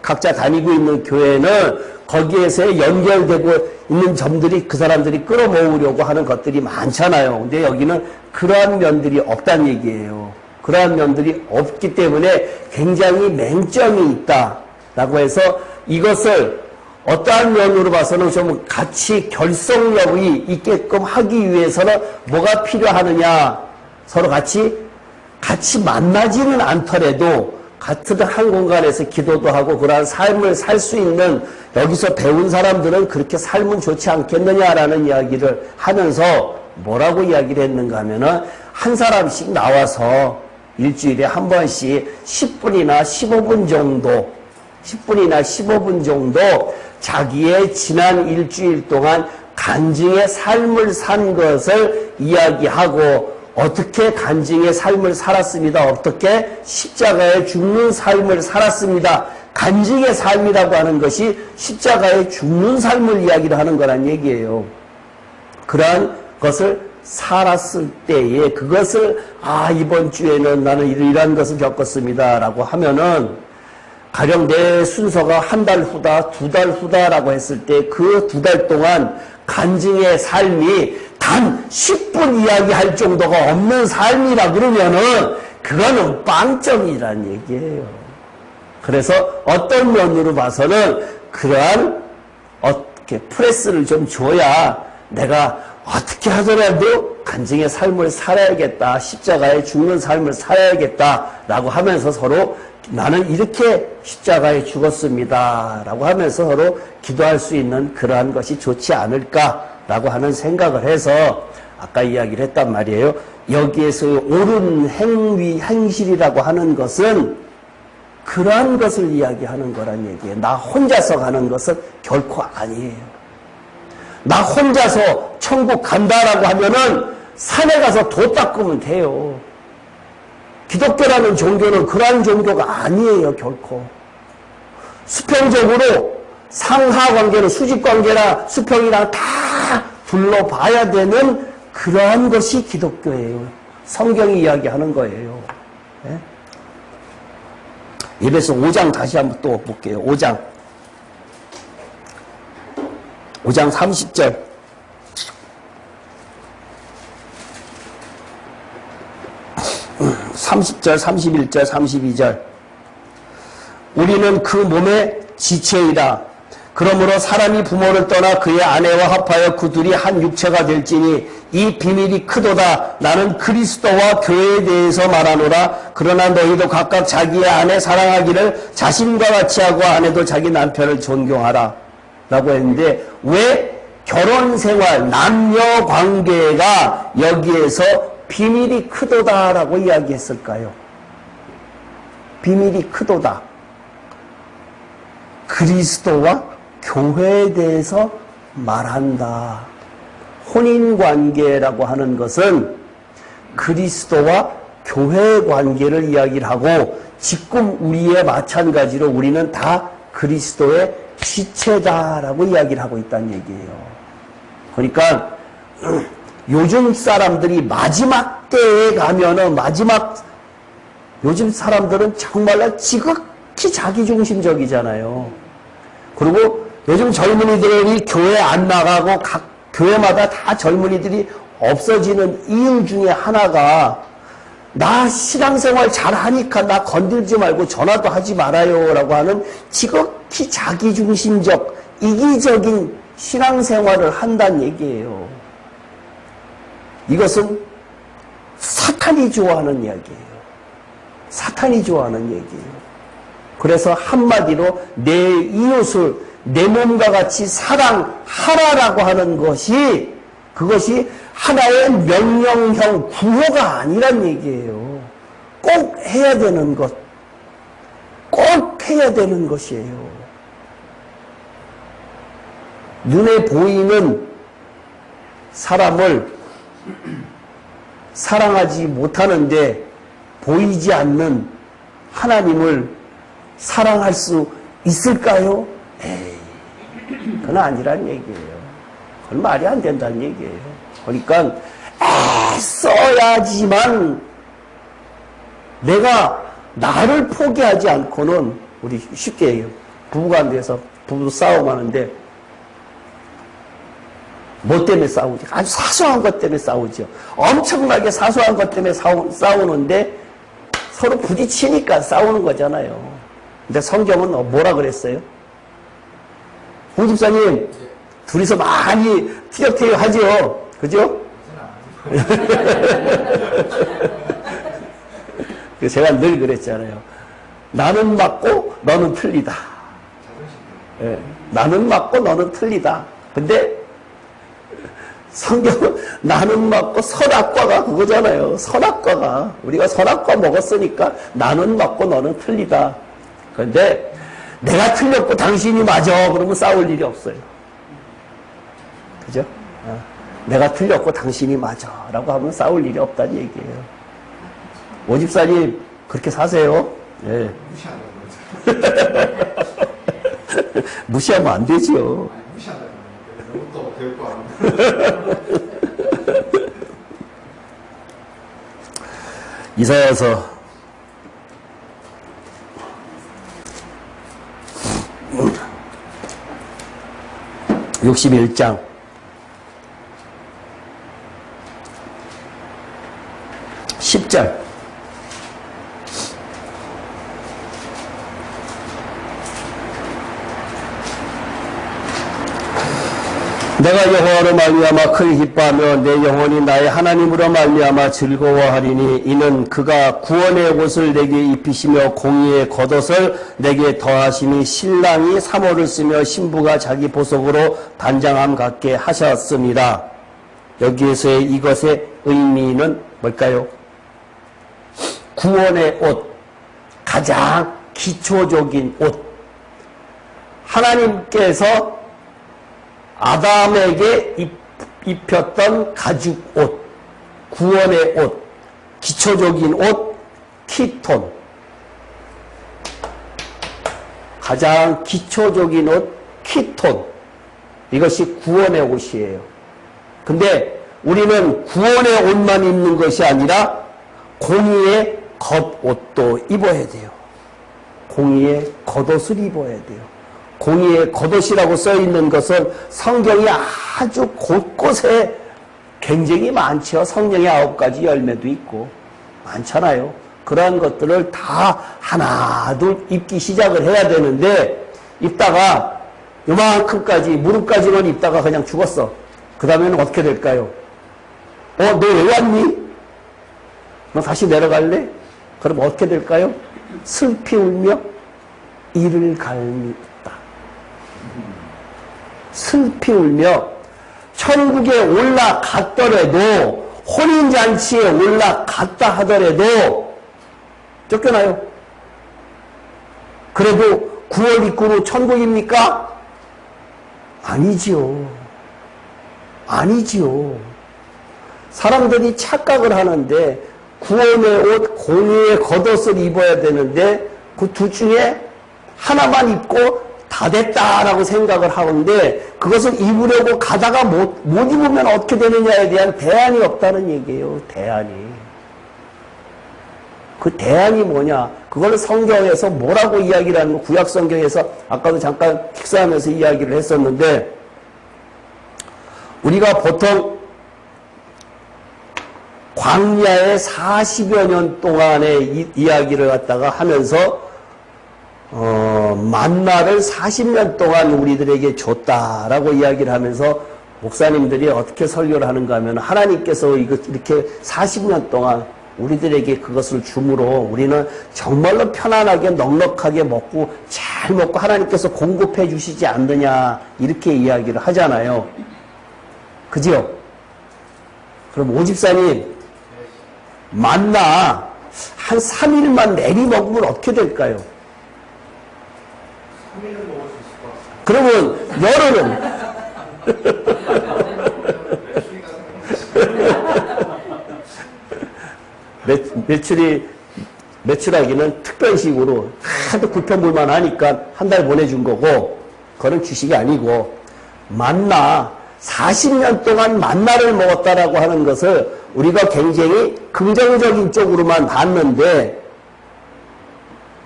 각자 다니고 있는 교회는 거기에서 연결되고 있는 점들이 그 사람들이 끌어모으려고 하는 것들이 많잖아요. 근데 여기는 그러한 면들이 없다는 얘기예요. 그러한 면들이 없기 때문에 굉장히 맹점이 있다라고 해서 이것을 어떠한 면으로 봐서는 좀 같이 결속력이 있게끔 하기 위해서는 뭐가 필요하느냐? 서로 같이 만나지는 않더라도 같은 한 공간에서 기도도 하고 그러한 삶을 살 수 있는 여기서 배운 사람들은 그렇게 살면 좋지 않겠느냐라는 이야기를 하면서 뭐라고 이야기를 했는가 하면은 한 사람씩 나와서 일주일에 한 번씩 10분이나 15분 정도 자기의 지난 일주일 동안 간증의 삶을 산 것을 이야기하고 어떻게 간증의 삶을 살았습니다. 어떻게 십자가에 죽는 삶을 살았습니다. 간증의 삶이라고 하는 것이 십자가에 죽는 삶을 이야기를 하는 거란 얘기예요. 그러한 것을 살았을 때에 그것을 이번 주에는 나는 이러한 것을 겪었습니다 라고 하면은 가령 내 순서가 한 달 후다, 두 달 후다라고 했을 때 그 두 달 동안 간증의 삶이 단 10분 이야기할 정도가 없는 삶이라 그러면은 그거는 빵점이란 얘기예요. 그래서 어떤 면으로 봐서는 그러한 어떻게 프레스를 좀 줘야 내가 어떻게 하더라도 간증의 삶을 살아야겠다, 십자가에 죽는 삶을 살아야겠다라고 하면서 서로 나는 이렇게 십자가에 죽었습니다 라고 하면서 서로 기도할 수 있는 그러한 것이 좋지 않을까라고 하는 생각을 해서 아까 이야기를 했단 말이에요. 여기에서 옳은 행실이라고 하는 것은 그러한 것을 이야기하는 거란 얘기예요. 나 혼자서 가는 것은 결코 아니에요. 나 혼자서 천국 간다라고 하면은 산에 가서 도 닦으면 돼요. 기독교라는 종교는 그러한 종교가 아니에요, 결코. 수평적으로 상하 관계는 수직 관계나 수평이랑 다 둘러봐야 되는 그러한 것이 기독교예요. 성경이 이야기하는 거예요. 네? 에베소 5장 다시 한번 또 볼게요. 5장 30절. 30절, 31절, 32절. 우리는 그 몸의 지체이다. 그러므로 사람이 부모를 떠나 그의 아내와 합하여 그 둘이 한 육체가 될지니 이 비밀이 크도다. 나는 그리스도와 교회에 대해서 말하노라. 그러나 너희도 각각 자기의 아내 사랑하기를 자신과 같이 하고 아내도 자기 남편을 존경하라. 라고 했는데 왜 결혼생활, 남녀관계가 여기에서 비밀이 크도다라고 이야기했을까요? 비밀이 크도다. 그리스도와 교회에 대해서 말한다. 혼인관계라고 하는 것은 그리스도와 교회의 관계를 이야기를 하고 지금 우리의 마찬가지로 우리는 다 그리스도의 지체다라고 이야기를 하고 있다는 얘기예요. 그러니까 요즘 사람들이 마지막 때에 가면은 요즘 사람들은 정말로 지극히 자기중심적이잖아요. 그리고 요즘 젊은이들이 교회 안 나가고 각 교회마다 다 젊은이들이 없어지는 이유 중에 하나가 나 신앙생활 잘하니까 나 건들지 말고 전화도 하지 말아요 라고 하는 지극히 자기중심적 이기적인 신앙생활을 한다는 얘기예요. 이것은 사탄이 좋아하는 이야기예요. 사탄이 좋아하는 얘기예요. 그래서 한마디로 내 이웃을 내 몸과 같이 사랑하라라고 하는 것이 그것이 하나의 명령형 구호가 아니란 얘기예요. 꼭 해야 되는 것. 꼭 해야 되는 것이에요. 눈에 보이는 사람을 사랑하지 못하는데 보이지 않는 하나님을 사랑할 수 있을까요? 에이, 그건 아니란 얘기예요. 그건 말이 안 된다는 얘기예요. 그러니까 애써야지만 내가 나를 포기하지 않고는 우리 쉽게 얘기해요. 부부간에서 부부 싸움하는데 뭐 때문에 싸우지? 아주 사소한 것 때문에 싸우죠. 엄청나게 사소한 것 때문에 싸우는데 서로 부딪히니까 싸우는 거잖아요. 근데 성경은 뭐라 그랬어요? hu 집사님, 둘이서 많이 티격태격 하죠? 그죠? 제가 늘 그랬잖아요. 나는 맞고 너는 틀리다. 네, 나는 맞고 너는 틀리다. 근데 성경은 나는 맞고 선악과가 그거잖아요. 선악과가. 우리가 선악과 먹었으니까 나는 맞고 너는 틀리다. 그런데 내가 틀렸고 당신이 맞아. 그러면 싸울 일이 없어요. 그죠? 내가 틀렸고 당신이 맞아. 라고 하면 싸울 일이 없다는 얘기예요. 오집사님, 그렇게 사세요. 예. 무시하면 안 되죠. 무시한다는 거 너무 또 배울 거 아니에요. 이사야서 61장 10절 내가 여호와로 말미암아 크게 기뻐하며 내 영혼이 나의 하나님으로 말미암아 즐거워하리니 이는 그가 구원의 옷을 내게 입히시며 공의의 겉옷을 내게 더하시니 신랑이 사모를 쓰며 신부가 자기 보석으로 단장함 같게 하셨습니다. 여기에서의 이것의 의미는 뭘까요? 구원의 옷, 가장 기초적인 옷. 하나님께서 아담에게 입혔던 가죽 옷, 구원의 옷, 기초적인 옷, 키톤. 가장 기초적인 옷, 키톤. 이것이 구원의 옷이에요. 근데 우리는 구원의 옷만 입는 것이 아니라 공의의 겉옷도 입어야 돼요. 공의의 겉옷을 입어야 돼요. 공의의 겉옷이라고 써있는 것은 성경이 아주 곳곳에 굉장히 많죠. 성령의 9가지 열매도 있고 많잖아요. 그러한 것들을 다 하나 둘 입기 시작을 해야 되는데 입다가 요만큼까지 무릎까지만 입다가 그냥 죽었어. 그 다음에는 어떻게 될까요? 너 왜 왔니? 너 다시 내려갈래? 그럼 어떻게 될까요? 슬피 울며 이를 갈미다. 슬피 울며 천국에 올라갔더라도 혼인잔치에 올라갔다 하더라도 쫓겨나요. 그래도 9월 입구로 천국입니까? 아니지요. 아니지요. 사람들이 착각을 하는데 구원의 옷, 공의의 겉옷을 입어야 되는데 그 둘 중에 하나만 입고 다 됐다라고 생각을 하는데 그것을 입으려고 가다가 못 입으면 어떻게 되느냐에 대한 대안이 없다는 얘기예요. 대안이. 그 대안이 뭐냐? 그걸 성경에서 뭐라고 이야기를 하는 거 구약 성경에서 아까도 잠깐 식사하면서 이야기를 했었는데 우리가 보통 광야의 40여 년 동안의 이야기를 갖다가 하면서 만나를 40년 동안 우리들에게 줬다라고 이야기를 하면서 목사님들이 어떻게 설교를 하는가 하면 하나님께서 이렇게 40년 동안 우리들에게 그것을 줌으로 우리는 정말로 편안하게 넉넉하게 먹고 잘 먹고 하나님께서 공급해 주시지 않느냐 이렇게 이야기를 하잖아요. 그죠? 그럼 오집사님 만나 한 3일만 내리 먹으면 어떻게 될까요? 3일은 먹을 수 있을 것 같습니다. 그러면 여름은 매출하기는 특별식으로 하도 불평불만 하니까 한 달 보내준 거고 그건 주식이 아니고 만나 40년 동안 만나를 먹었다라고 하는 것을 우리가 굉장히 긍정적인 쪽으로만 봤는데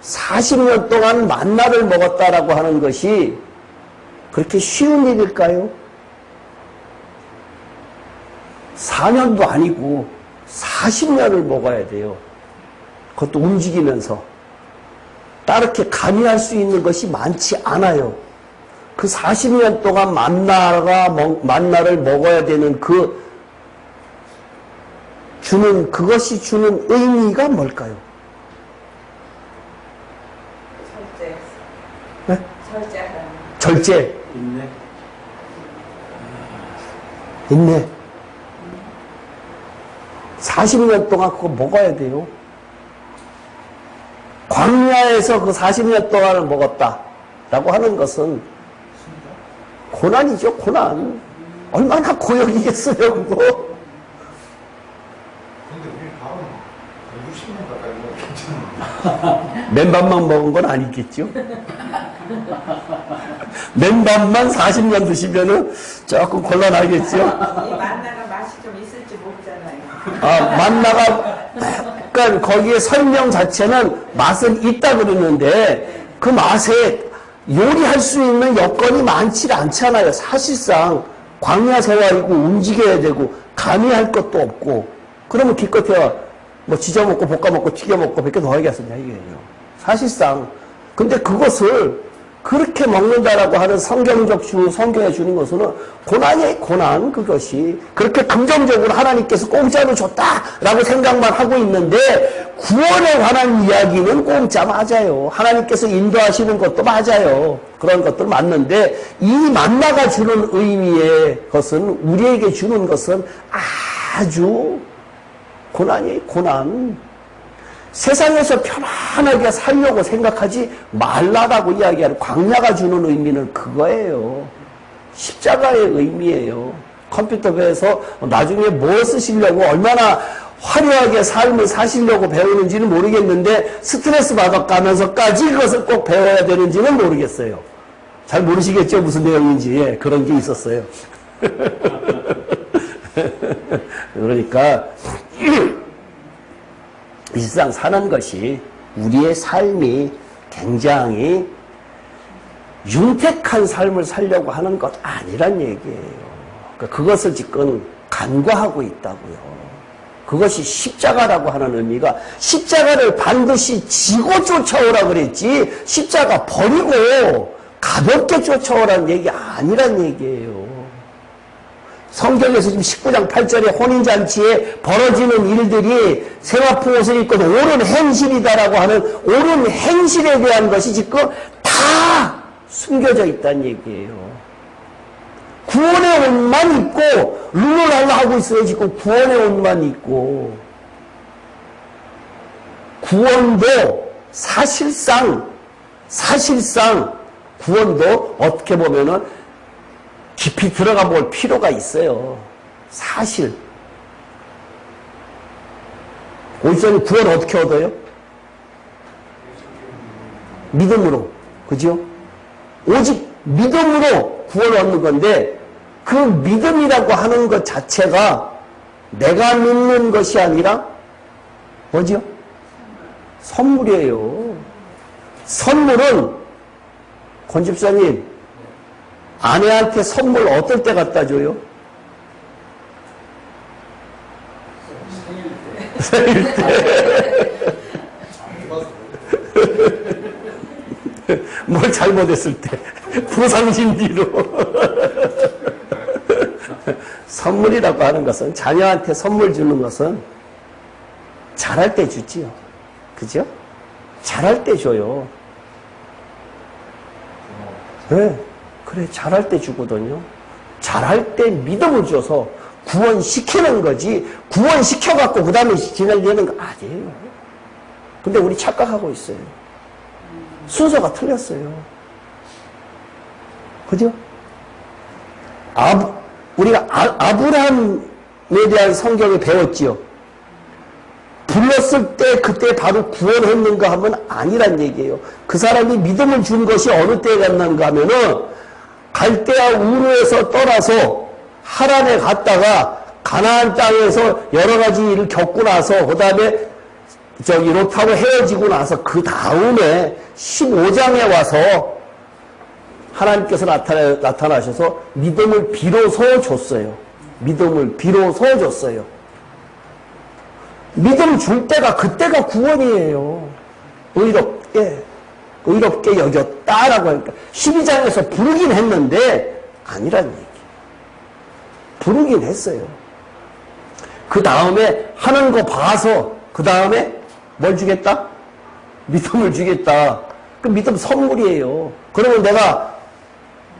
40년 동안 만나를 먹었다라고 하는 것이 그렇게 쉬운 일일까요? 4년도 아니고 40년을 먹어야 돼요. 그것도 움직이면서. 따르게 감히할 수 있는 것이 많지 않아요. 그 40년 동안 만나를 먹어야 되는 그것이 주는 의미가 뭘까요? 절제. 네? 절제하는. 절제. 있네. 있네. 40년 동안 그거 먹어야 돼요. 광야에서 그 40년 동안을 먹었다라고 하는 것은 고난이죠, 고난. 얼마나 고역이겠어요, 그거. 근데 우리 밥은 60년 가까이 먹으면 괜찮은데. 맨밥만 먹은 건 아니겠죠? 맨밥만 40년 드시면은 조금 곤란하겠죠? 이 만나가 맛이 좀 있을지 모르잖아요. 만나가, 그러니까 거기에 설명 자체는 맛은 있다 그러는데 그 맛에 요리할 수 있는 여건이 많지 않잖아요. 사실상 광야 생활이고 움직여야 되고 감히 할 것도 없고 그러면 기껏해야 뭐 지져 먹고 볶아 먹고 튀겨 먹고 밖에 더 하겠었냐 이게요. 사실상. 근데 그것을 그렇게 먹는다라고 하는 성경에 주는 것은 고난이에요, 고난. 그것이. 그렇게 긍정적으로 하나님께서 공짜로 줬다라고 생각만 하고 있는데, 구원에 관한 이야기는 공짜 맞아요. 하나님께서 인도하시는 것도 맞아요. 그런 것도 맞는데, 이 만나가 주는 의미의 것은, 우리에게 주는 것은 아주 고난이에요, 고난. 세상에서 편안하게 살려고 생각하지 말라라고 이야기하는 광야가 주는 의미는 그거예요. 십자가의 의미예요. 컴퓨터 배에서 나중에 뭘 쓰시려고 얼마나 화려하게 삶을 사시려고 배우는지는 모르겠는데 스트레스 받아가면서까지 그것을 꼭 배워야 되는지는 모르겠어요. 잘 모르시겠죠? 무슨 내용인지. 예, 그런 게 있었어요. 그러니까 이 세상 사는 것이 우리의 삶이 굉장히 윤택한 삶을 살려고 하는 것 아니란 얘기예요. 그러니까 그것을 지금 간과하고 있다고요. 그것이 십자가라고 하는 의미가 십자가를 반드시 지고 쫓아오라 그랬지 십자가 버리고 가볍게 쫓아오라는 얘기 아니란 얘기예요. 성경에서 지금 19장 8절에 혼인잔치에 벌어지는 일들이 세마포 옷을 입고 옳은 행실이다라고 하는 옳은 행실에 대한 것이 지금 다 숨겨져 있다는 얘기예요. 구원의 옷만 입고 룰루랄라 하고 있어요. 지금 구원의 옷만 입고. 구원도 사실상 구원도 어떻게 보면은 깊이 들어가 볼 필요가 있어요. 사실. 오이선이 구원 어떻게 얻어요? 믿음으로. 그죠? 오직 믿음으로 구원 얻는 건데 그 믿음이라고 하는 것 자체가 내가 믿는 것이 아니라 뭐죠? 선물이에요. 선물은 권 집사님 아내한테 선물 어떨 때 갖다 줘요? 생일 때. 뭘 잘못했을 때. 보상심 뒤로. 선물이라고 하는 것은, 자녀한테 선물 주는 것은 잘할 때 주지요. 그죠? 잘할 때 줘요. 네. 그래, 잘할 때 주거든요. 잘할 때 믿음을 줘서 구원시키는 거지, 구원시켜갖고 그 다음에 진행되는 거 아니에요. 근데 우리 착각하고 있어요. 순서가 틀렸어요. 그죠? 우리가 아브라함에 대한 성경을 배웠지요. 불렀을 때 그때 바로 구원했는가 하면 아니란 얘기예요. 그 사람이 믿음을 준 것이 어느 때에 갔는가 하면은 갈대아 우르에서 떠나서 하란에 갔다가 가나안 땅에서 여러 가지 일을 겪고 나서 그 다음에 롯하고 헤어지고 나서 그 다음에 15장에 와서 하나님께서 나타나셔서 믿음을 비로소 줬어요. 믿음을 비로소 줬어요. 믿음 줄 때가 그때가 구원이에요. 의롭게 여겼다라고 하니까 12장에서 부르긴 했는데 아니란 얘기. 부르긴 했어요. 그 다음에 하는 거 봐서 그 다음에 뭘 주겠다? 믿음을 주겠다. 그 믿음 선물이에요. 그러면 내가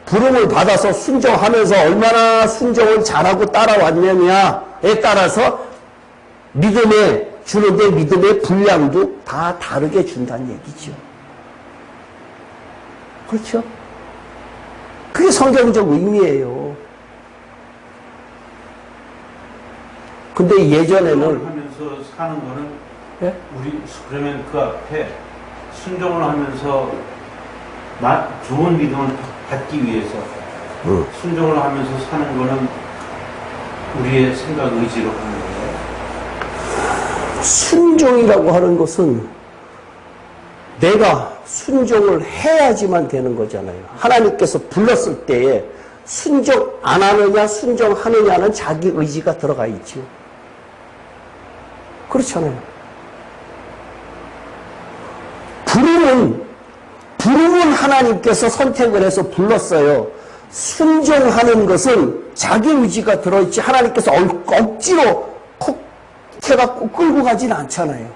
부름을 받아서 순종하면서 얼마나 순종을 잘하고 따라왔느냐에 따라서 믿음에 주는데 믿음의 분량도 다 다르게 준다는 얘기죠. 그렇죠? 그게 성경적 의미예요. 근데 예전에는 하면서 사는 거는 예? 우리 그러면 그 앞에 순종을 하면서 좋은 믿음을 받기 위해서 순종을 하면서 사는 거는 우리의 생각 의지로 하는 거예요. 순종이라고 하는 것은 내가 순종을 해야지만 되는 거잖아요. 하나님께서 불렀을 때에 순종 안 하느냐 순종하느냐는 자기 의지가 들어가 있죠. 그렇잖아요. 부름은 하나님께서 선택을 해서 불렀어요. 순종하는 것은 자기 의지가 들어있지 하나님께서 억지로 콕 해갖고 끌고 가진 않잖아요.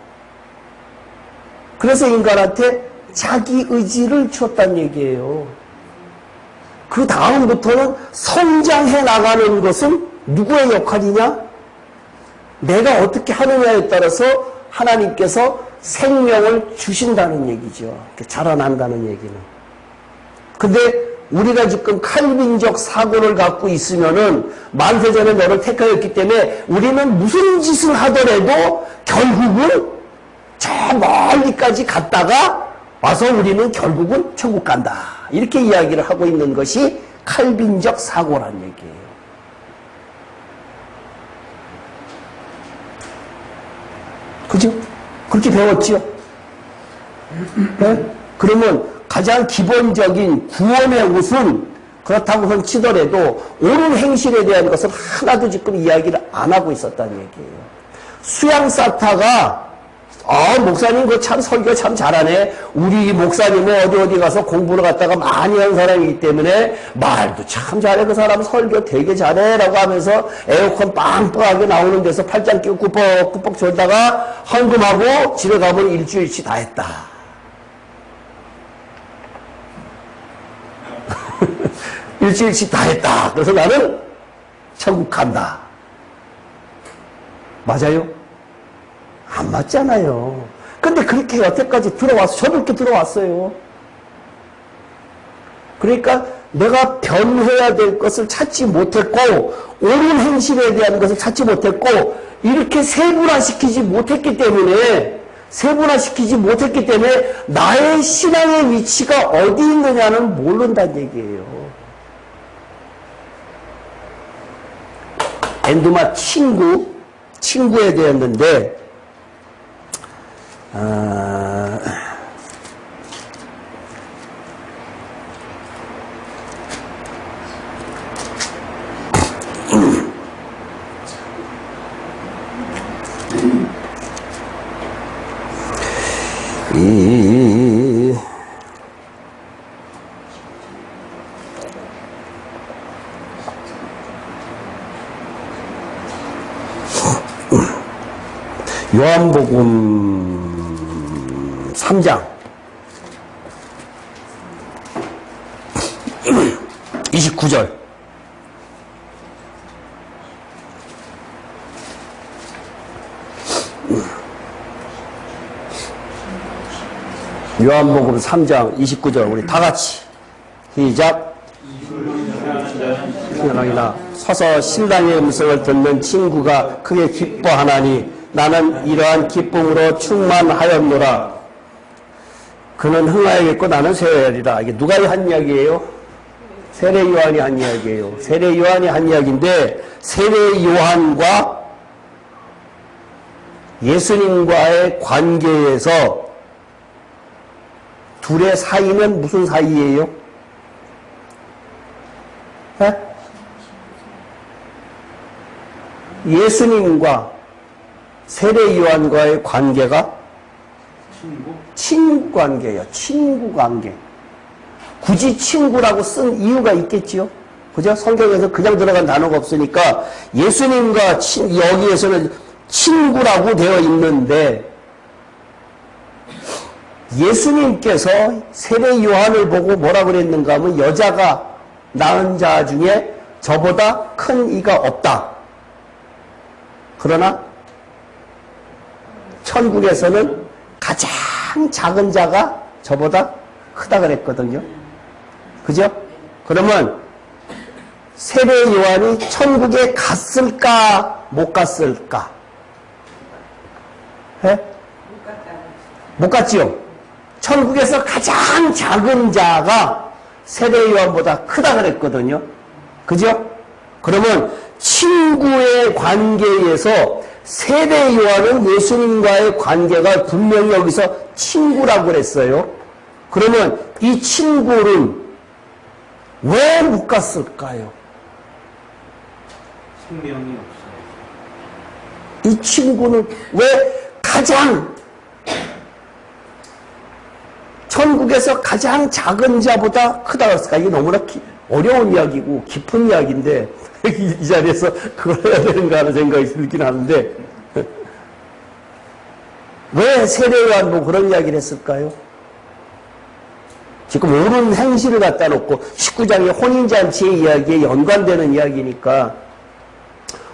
그래서 인간한테 자기 의지를 줬단 얘기예요. 그 다음부터는 성장해 나가는 것은 누구의 역할이냐? 내가 어떻게 하느냐에 따라서 하나님께서 생명을 주신다는 얘기죠. 자라난다는 얘기는. 근데 우리가 지금 칼빈적 사고를 갖고 있으면은 만세전에 너를 택하였기 때문에 우리는 무슨 짓을 하더라도 결국은 저 멀리까지 갔다가 와서 우리는 결국은 천국 간다. 이렇게 이야기를 하고 있는 것이 칼빈적 사고란 얘기예요. 그죠? 그렇게 배웠지요? 네? 그러면 가장 기본적인 구원의 옷은 그렇다고 치더라도 옳은 행실에 대한 것을 하나도 지금 이야기를 안 하고 있었다는 얘기예요. 수양사타가 목사님 그 참 설교 참 잘하네. 우리 목사님은 어디 가서 공부를 갖다가 많이 한 사람이기 때문에 말도 참 잘해. 그 사람 설교 되게 잘해 라고 하면서 에어컨 빵빵하게 나오는 데서 팔짱 끼고 꾸벅꾸벅 졸다가 헌금하고 집에 가면 일주일치 다 했다. 일주일치 다 했다. 그래서 나는 천국 간다. 맞아요? 안 맞잖아요. 근데 그렇게 여태까지 들어와서 저도 이렇게 들어왔어요. 그러니까 내가 변해야 될 것을 찾지 못했고 옳은 행실에 대한 것을 찾지 못했고 이렇게 세분화시키지 못했기 때문에 나의 신앙의 위치가 어디 있느냐는 모른다는 얘기예요. 엔두마 친구에 대했는데 요한복음 3장 29절 요한복음 3장 29절 우리 다같이 시작. 신랑이나 서서 신랑의 음성을 듣는 친구가 크게 기뻐하나니 나는 이러한 기쁨으로 충만하였노라. 그는 흥하여겠고 나는 쇠하리라. 이게 누가 한 이야기예요? 세례 요한이 한 이야기예요. 세례 요한이 한 이야기인데 세례 요한과 예수님과의 관계에서 둘의 사이는 무슨 사이예요? 네? 예수님과 세례 요한과의 관계가 친구 관계예요. 친구 관계. 굳이 친구라고 쓴 이유가 있겠지요. 그죠? 성경에서 그냥 들어간 단어가 없으니까 예수님과 여기에서는 친구라고 되어 있는데 예수님께서 세례 요한을 보고 뭐라 그랬는가 하면 여자가 낳은 자 중에 저보다 큰 이가 없다. 그러나 천국에서는 가장 작은 자가 저보다 크다 그랬거든요. 그죠? 그러면 세례 요한이 천국에 갔을까 못 갔을까? 네? 못 갔지요. 천국에서 가장 작은 자가 세례 요한보다 크다 그랬거든요. 그죠? 그러면 친구의 관계에서 세례 요한은 예수님과의 관계가 분명히 여기서 친구라고 그랬어요. 그러면 이 친구는 왜 못 갔을까요? 생명이 없어요. 이 친구는 왜 가장 천국에서 가장 작은 자보다 크다 그랬을까? 이게 너무나 어려운 이야기고 깊은 이야기인데 이 자리에서 그걸 해야 되는가 하는 생각이 들긴 하는데 왜 세례요한도 그런 이야기를 했을까요? 지금 옳은 행실을 갖다 놓고 19장의 혼인잔치의 이야기에 연관되는 이야기니까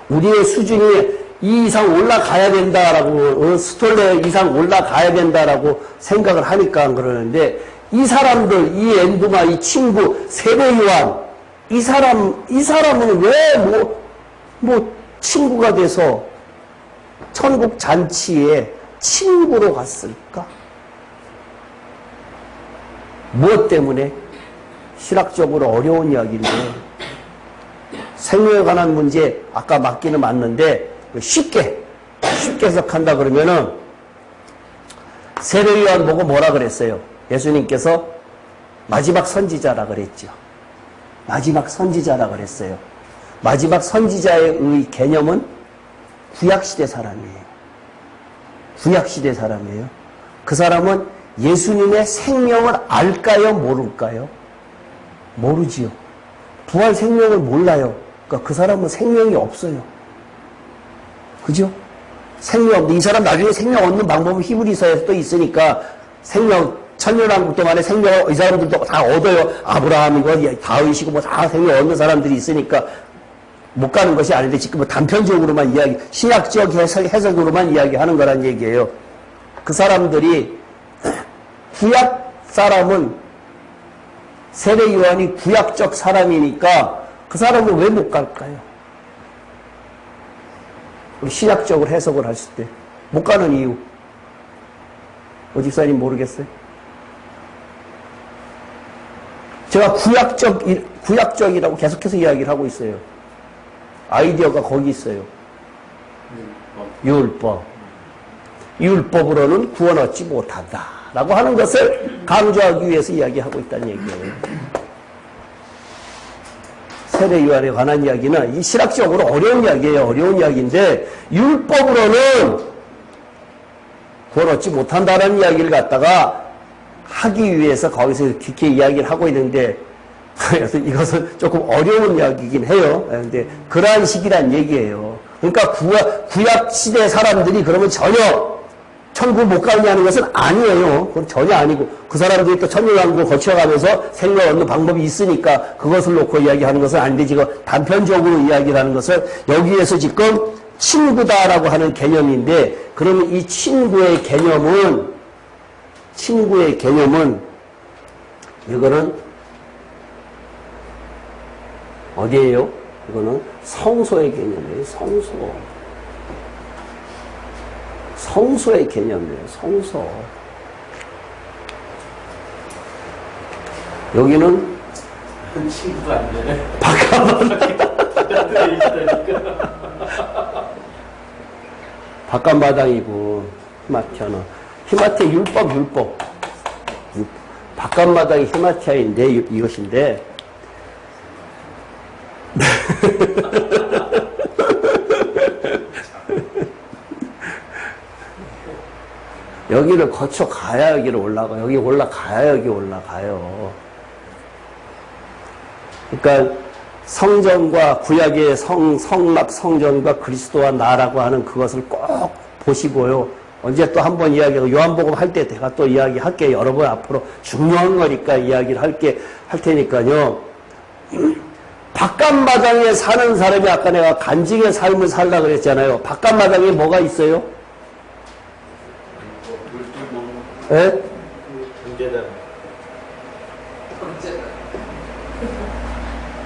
우리의 수준이 이 이상 올라가야 된다라고 스톨레 이상 올라가야 된다라고 생각을 하니까 그러는데 이 사람들 이 엔두마 이 친구 세례요한 이 사람은 왜 뭐 친구가 돼서 천국 잔치에 친구로 갔을까? 무엇 때문에? 신학적으로 어려운 이야기인데 생명에 관한 문제 아까 맞기는 맞는데 쉽게 해석한다 그러면은 세례요한 보고 뭐라 그랬어요? 예수님께서 마지막 선지자라 그랬죠. 마지막 선지자라 그랬어요. 마지막 선지자의 개념은 구약시대 사람이에요. 구약시대 사람이에요. 그 사람은 예수님의 생명을 알까요? 모를까요? 모르지요. 부활 생명을 몰라요. 그러니까 그 사람은 생명이 없어요. 그죠? 생명, 이 사람 나중에 생명 얻는 방법은 히브리서에서 또 있으니까 생명, 천년왕국 동안에 생명, 이 사람들도 다 얻어요. 아브라함이고 다윗이고 뭐 다 생명 얻는 사람들이 있으니까 못 가는 것이 아닌데 지금 뭐 단편적으로만 신학적 해석으로만 이야기하는 거란 얘기예요. 그 사람들이 구약 사람은 세례 요한이 구약적 사람이니까 그 사람은 왜 못 갈까요? 우리 신학적으로 해석을 했을 때 못 가는 이유 집사님 모르겠어요? 제가 구약적이라고 계속해서 이야기를 하고 있어요. 아이디어가 거기 있어요. 율법으로는 구원 얻지 못한다 라고 하는 것을 강조하기 위해서 이야기하고 있다는 얘기예요. 세례 요한에 관한 이야기는 이 신학적으로 어려운 이야기예요. 어려운 이야기인데 율법으로는 구원 얻지 못한다는 이야기를 갖다가 하기 위해서 거기서 깊게 이야기를 하고 있는데 그래서 이것은 조금 어려운 이야기이긴 해요. 그런데 그러한 식이란 얘기예요. 그러니까 구약 시대 사람들이 그러면 전혀 천국 못 가느냐는 것은 아니에요. 그건 전혀 아니고 그 사람들이 또 천년왕국을 거쳐가면서 생명 얻는 방법이 있으니까 그것을 놓고 이야기하는 것은 아닌데 지금 단편적으로 이야기를 하는 것은 여기에서 지금 친구다라고 하는 개념인데 그러면 이 친구의 개념은 이거는 어디예요? 이거는 성소의 개념이에요. 성소의 개념이에요. 성소. 여기는 친구가 안 되네. 바깥마당이고 히마티아 율법 바깥마당이 히마티아인데 이것인데 여기를 거쳐 가야 여기를 올라가요. 여기 올라가야 여기 올라가요. 그러니까 성전과 구약의 성막 성전과 그리스도와 나라고 하는 그것을 꼭 보시고요. 언제 또 한 번 이야기하고 요한복음 할 때 제가 또 이야기할게요. 여러 번 앞으로 중요한 거니까 이야기를 할 테니까요. 바깥마당에 사는 사람이 아까 내가 간직의 삶을 살라 그랬잖아요. 바깥마당에 뭐가 있어요? 예?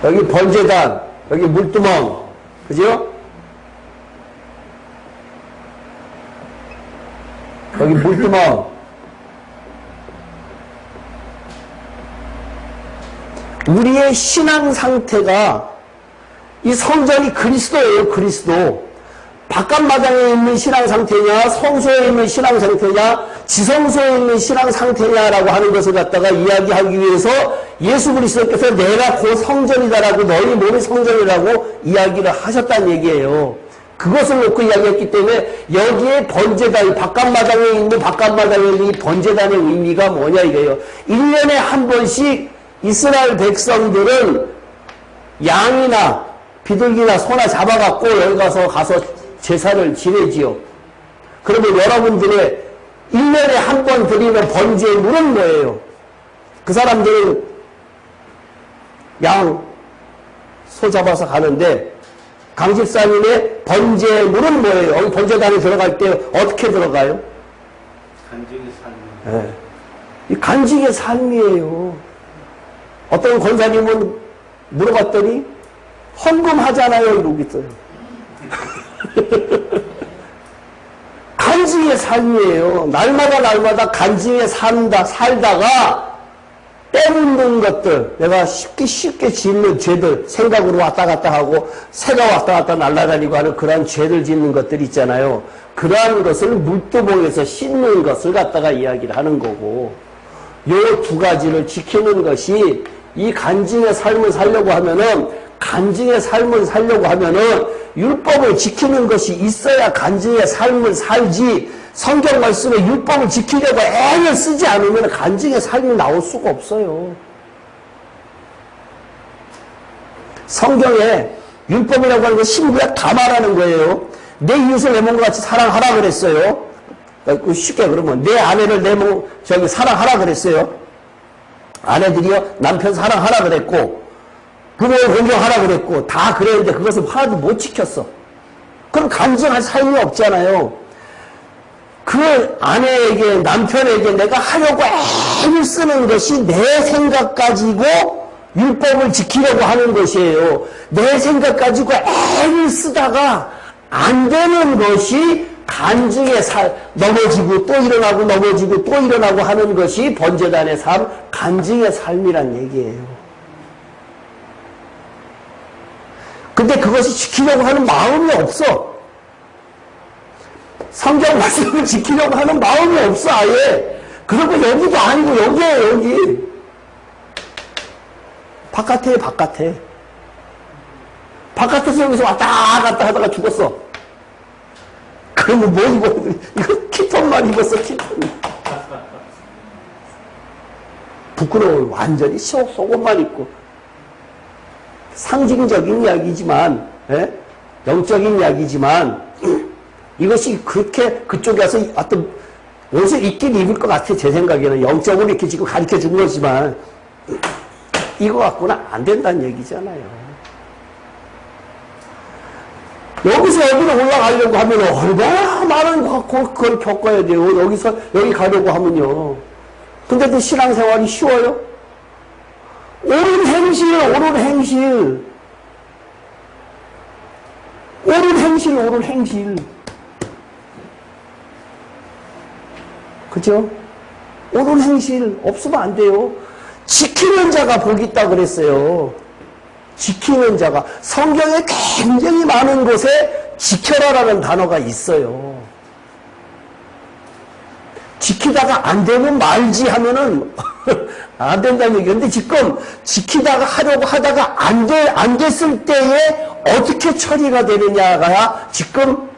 여기 번제단, 여기 물두멍, 그죠? 여기 물두멍. 우리의 신앙 상태가 이 성전이 그리스도예요, 그리스도. 바깥마당에 있는 신앙 상태냐, 성소에 있는 신앙 상태냐, 지성소에 있는 신앙 상태냐라고 하는 것을 갖다가 이야기하기 위해서 예수 그리스도께서 내가 곧 성전이다라고 너희 몸이 성전이라고 이야기를 하셨다는 얘기예요. 그것을 놓고 이야기했기 때문에 여기에 번제단, 바깥마당에 있는 바깥마당에 있는 이 번제단의 의미가 뭐냐 이거예요. 1년에 한 번씩 이스라엘 백성들은 양이나 비둘기나 소나 잡아갖고 여기 가서 제사를 지내지요. 그러면 여러분들의 1년에 한 번 드리는 번제물은 뭐예요? 그 사람들은 양, 소 잡아서 가는데 강집사님의 번제물은 뭐예요? 여기 번제단에 들어갈 때 어떻게 들어가요? 간증의 삶. 네. 이 간직의 삶이에요. 어떤 권사님은 물어봤더니 헌금하잖아요 이러고 있어요. 간증의 삶이에요. 날마다 간증에 살다가 때묻는 것들, 내가 쉽게 짓는 죄들, 생각으로 왔다 갔다 하고 새가 왔다 갔다 날아다니고 하는 그러한 죄를 짓는 것들 있잖아요. 그러한 것을 물두멍에서 씻는 것을 갖다가 이야기를 하는 거고, 요 두 가지를 지키는 것이 이 간증의 삶을 살려고 하면은, 율법을 지키는 것이 있어야 간증의 삶을 살지, 성경 말씀에 율법을 지키려고 애를 쓰지 않으면 간증의 삶이 나올 수가 없어요. 성경에 율법이라고 하는 건 신구약 다 말하는 거예요. 내 이웃을 내 몸과 같이 사랑하라 그랬어요. 쉽게 그러면 내 아내를 내 몸, 사랑하라 그랬어요. 아내들이요, 남편 사랑하라 그랬고, 부모를 존경하라 그랬고, 다 그랬는데 그것을 하나도 못 지켰어. 그럼 간증할 삶이 없잖아요. 그 아내에게, 남편에게 내가 하려고 애를 쓰는 것이 내 생각 가지고 율법을 지키려고 하는 것이에요. 내 생각 가지고 애를 쓰다가 안 되는 것이 간증의 넘어지고 또 일어나고 넘어지고 또 일어나고 하는 것이 번제단의 삶, 간증의 삶이란 얘기예요. 근데 그것이 지키려고 하는 마음이 없어. 성경 말씀을 지키려고 하는 마음이 없어, 아예. 그리고 여기도 아니고 여기에요, 여기. 바깥에. 바깥에서 여기서 왔다 갔다 하다가 죽었어. 그러면 뭐 입어? 이거 키톤만 입었어, 키톤. 부끄러워. 완전히 속옷만 입고. 상징적인 이야기지만, 영적인 이야기지만, 이것이 그렇게 그쪽에 가서 어떤 옷을 입긴 입을 것 같아, 제 생각에는. 영적으로 이렇게 지금 가르쳐 준 거지만, 이거 갖고는 안 된다는 얘기잖아요. 여기서 여기로 올라가려고 하면 얼마나 많은 그걸 겪어야 돼요. 여기 가려고 하면요. 근데 그 신앙생활이 쉬워요? 옳은 행실. 그죠? 옳은 행실 없으면 안 돼요. 지키는 자가 복이 있다 그랬어요. 지키는 자가. 성경에 굉장히 많은 곳에 지켜라라는 단어가 있어요. 지키다가 안 되면 말지 하면은 안 된다는 얘기인데, 지금 지키다가 하려고 하다가 안 됐을 때에 어떻게 처리가 되느냐가 지금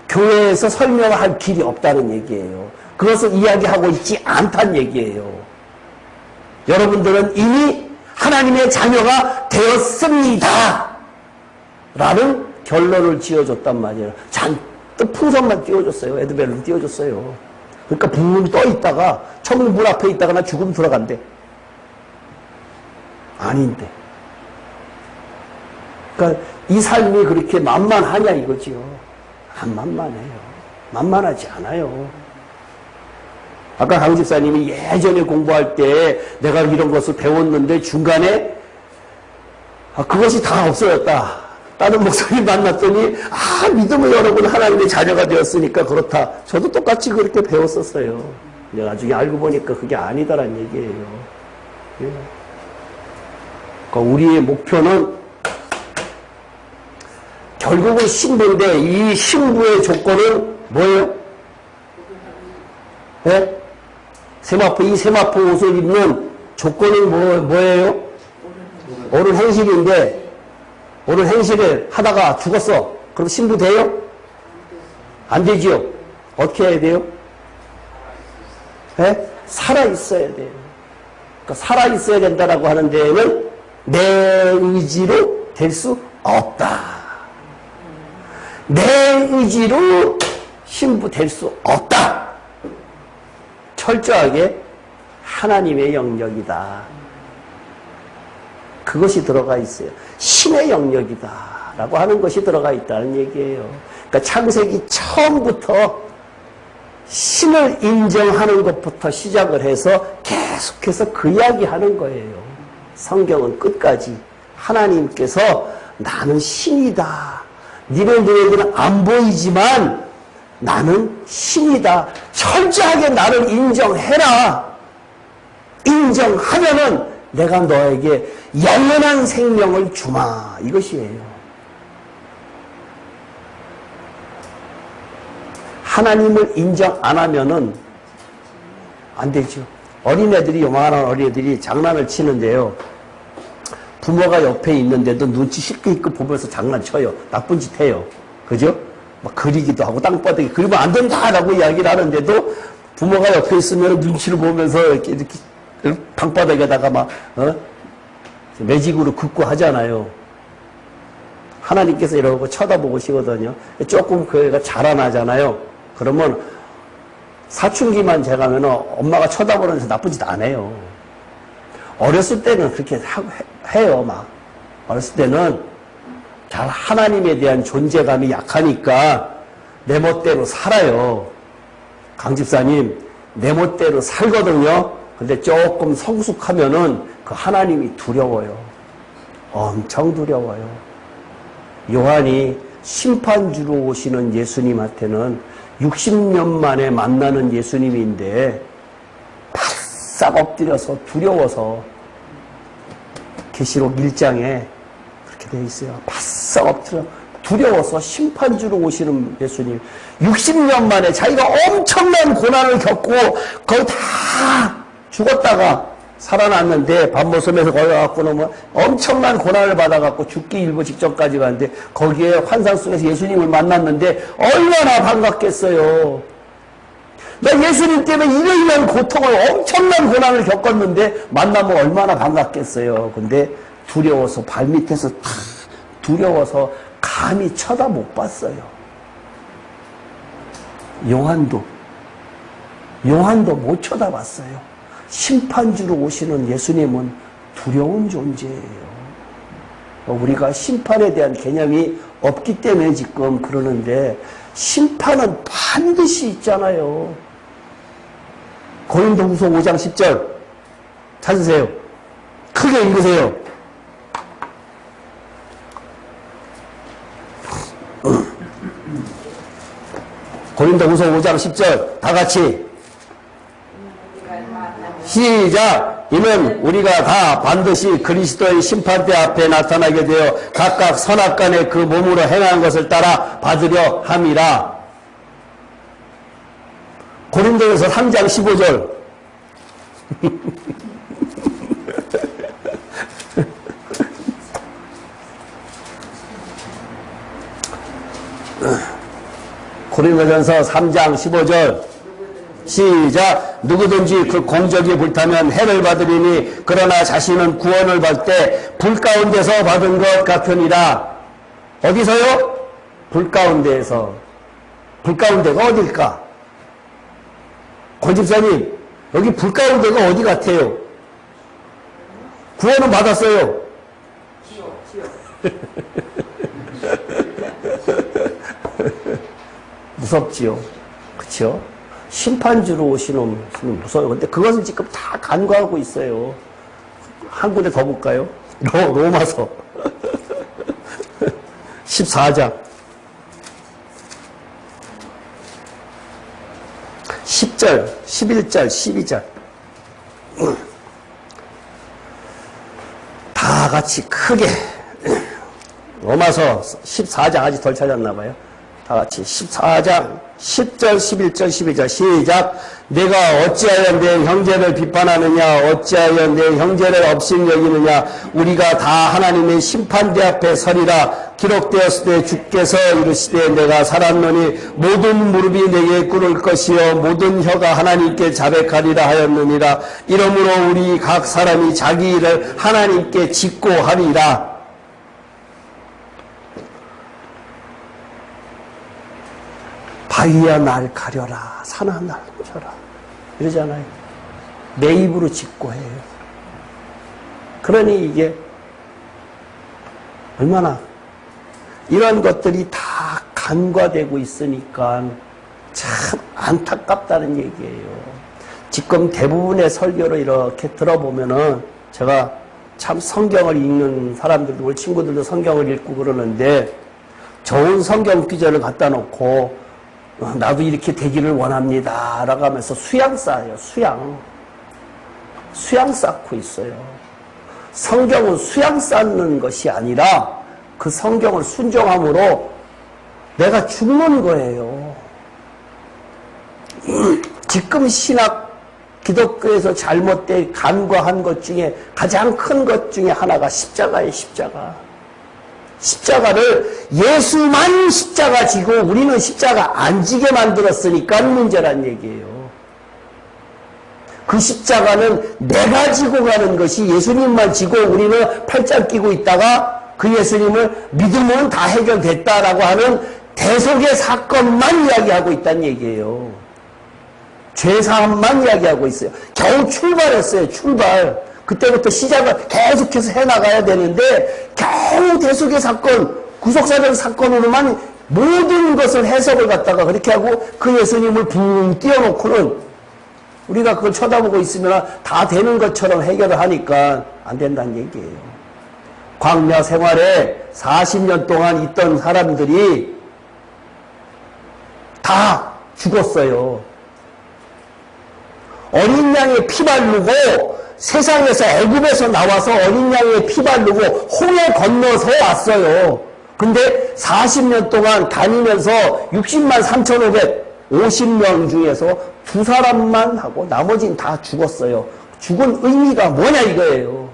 교회에서 설명할 길이 없다는 얘기예요. 그것을 이야기하고 있지 않다는 얘기예요. 여러분들은 이미 하나님의 자녀가 되었습니다 라는 결론을 지어줬단 말이에요. 잔뜩 풍선만 띄워줬어요. 에드벨을 띄워줬어요. 그러니까 붕 떠 있다가 천문 문 앞에 있다가 나 죽음 들어간대. 아닌데. 그러니까 이 삶이 그렇게 만만하냐 이거지요. 안 만만해요. 만만하지 않아요. 아까 강 집사님이 예전에 공부할 때 내가 이런 것을 배웠는데 중간에 그것이 다 없어졌다. 다른 목사님 만났더니 믿음의 여러분 하나님의 자녀가 되었으니까 그렇다. 저도 똑같이 그렇게 배웠었어요. 근데 나중에 알고 보니까 그게 아니다라는 얘기예요. 그러니까 우리의 목표는 결국은 신부인데 이 신부의 조건은 뭐예요? 네? 이 세마포 옷을 입는 조건은 뭐예요? 옳은 행실인데, 옳은 행실을 하다가 죽었어. 그럼 신부 돼요? 안 되죠? 어떻게 해야 돼요? 네? 살아있어야 돼요. 그러니까 살아있어야 된다라고 하는 데에는 내 의지로 될 수 없다. 내 의지로 신부될 수 없다. 철저하게 하나님의 영역이다. 그것이 들어가 있어요. 신의 영역이다 라고 하는 것이 들어가 있다는 얘기예요. 그러니까 창세기 처음부터 신을 인정하는 것부터 시작을 해서 계속해서 그 이야기 하는 거예요. 성경은 끝까지 하나님께서 나는 신이다. 너희들은 안 보이지만 나는 신이다. 철저하게 나를 인정해라. 인정하면은 내가 너에게 영원한 생명을 주마. 이것이에요. 하나님을 인정 안 하면은 안 되죠. 어린애들이, 요만한 어린애들이 장난을 치는데요. 부모가 옆에 있는데도 눈치 실컷 보면서 장난쳐요. 나쁜 짓 해요. 그죠? 막 그리기도 하고 땅바닥에 그리면 안 된다라고 이야기를 하는데도 부모가 옆에 있으면 눈치를 보면서 이렇게 방바닥에다가 막 매직으로 긋고 하잖아요. 하나님께서 이러고 쳐다보시거든요. 조금 그 애가 자라나잖아요. 그러면 사춘기만 돼가면 엄마가 쳐다보면서 나쁜 짓 안 해요. 어렸을 때는 그렇게 해요. 막 어렸을 때는 잘 하나님에 대한 존재감이 약하니까 내 멋대로 살아요. 강 집사님 내 멋대로 살거든요. 근데 조금 성숙하면은 그 하나님이 두려워요. 엄청 두려워요. 요한이 심판주로 오시는 예수님한테는 60년 만에 만나는 예수님인데 바싹 엎드려서 두려워서 계시록 1장에 그렇게 되어 있어요. 바싹 엎드려 두려워서 심판주로 오시는 예수님. 60년 만에 자기가 엄청난 고난을 겪고 거의 다 죽었다가 살아났는데 밤모섬에서 걸려갖고 놓으면 엄청난 고난을 받아갖고 죽기 일보 직전까지 갔는데 거기에 환상 속에서 예수님을 만났는데 얼마나 반갑겠어요. 나 예수님 때문에 이러이러한 고통을 엄청난 고난을 겪었는데 만나면 얼마나 반갑겠어요. 근데 두려워서 발밑에서 다 두려워서 감히 쳐다 못 봤어요. 요한도 못 쳐다봤어요. 심판주로 오시는 예수님은 두려운 존재예요. 우리가 심판에 대한 개념이 없기 때문에 지금 그러는데 심판은 반드시 있잖아요. 고린도후서 5장 10절 찾으세요. 크게 읽으세요. 고린도후서 5장 10절 다 같이 시작. 이는 우리가 다 반드시 그리스도의 심판대 앞에 나타나게 되어 각각 선악간에 그 몸으로 행한 것을 따라 받으려 함이라. 고린도전서 3장 15절 고린도전서 3장 15절 시작. 누구든지 그 공적이 불타면 해를 받으리니 그러나 자신은 구원을 받을 때 불 가운데서 받은 것 같으니라. 어디서요? 불 가운데에서. 불 가운데가 어딜까? 권 집사님 여기 불 가운데가 어디 같아요? 구원은 받았어요. 무섭지요. 그쵸? 심판주로 오시는 무서워요. 근데 그것을 지금 다 간과하고 있어요. 한 군데 더 볼까요? 로마서 14장 10절, 11절, 12절 다 같이 크게 로마서 14장 아직 덜 찾았나 봐요. 다 같이 14장 10절 11절 12절 시작. 내가 어찌하여 내 형제를 비판하느냐, 어찌하여 내 형제를 업신여기느냐. 우리가 다 하나님의 심판대 앞에 서리라. 기록되었을 때 주께서 이르시되 내가 살았노니 모든 무릎이 내게 꿇을 것이요 모든 혀가 하나님께 자백하리라 하였느니라. 이러므로 우리 각 사람이 자기 일을 하나님께 짓고 하리라. 바위야 날 가려라, 산아 날 묻혀라, 이러잖아요. 내 입으로 짓고 해요. 그러니 이게 얼마나 이런 것들이 다 간과되고 있으니까 참 안타깝다는 얘기예요. 지금 대부분의 설교를 이렇게 들어보면은 제가 참 성경을 읽는 사람들도, 우리 친구들도 성경을 읽고 그러는데 좋은 성경 구절을 갖다 놓고 나도 이렇게 되기를 원합니다 라고 하면서 수양 쌓아요. 수양 쌓고 있어요. 성경은 수양 쌓는 것이 아니라 그 성경을 순종함으로 내가 죽는 거예요. 지금 신학 기독교에서 잘못된 간과한 것 중에 가장 큰 것 중에 하나가 십자가예요. 십자가를 예수만 십자가 지고 우리는 십자가 안 지게 만들었으니까 문제란 얘기예요. 그 십자가는 내가 지고 가는 것이, 예수님만 지고 우리는 팔짱 끼고 있다가 그 예수님을 믿으면 다 해결됐다라고 하는 대속의 사건만 이야기하고 있다는 얘기예요. 죄사함만 이야기하고 있어요. 겨우 출발했어요. 출발. 그때부터 시작을 계속해서 해나가야 되는데 겨우 대속의 사건, 구속사적 사건으로만 모든 것을 해석을 갖다가 그렇게 하고 그 예수님을 붕 띄워놓고는 우리가 그걸 쳐다보고 있으면 다 되는 것처럼 해결을 하니까 안 된다는 얘기예요. 광야 생활에 40년 동안 있던 사람들이 다 죽었어요. 어린 양의 피 바르고 세상에서 애굽에서 나와서 어린 양의 피 바르고 홍해 건너서 왔어요. 근데 40년 동안 다니면서 60만 3,550명 중에서 2사람만 하고 나머지는 다 죽었어요. 죽은 의미가 뭐냐 이거예요.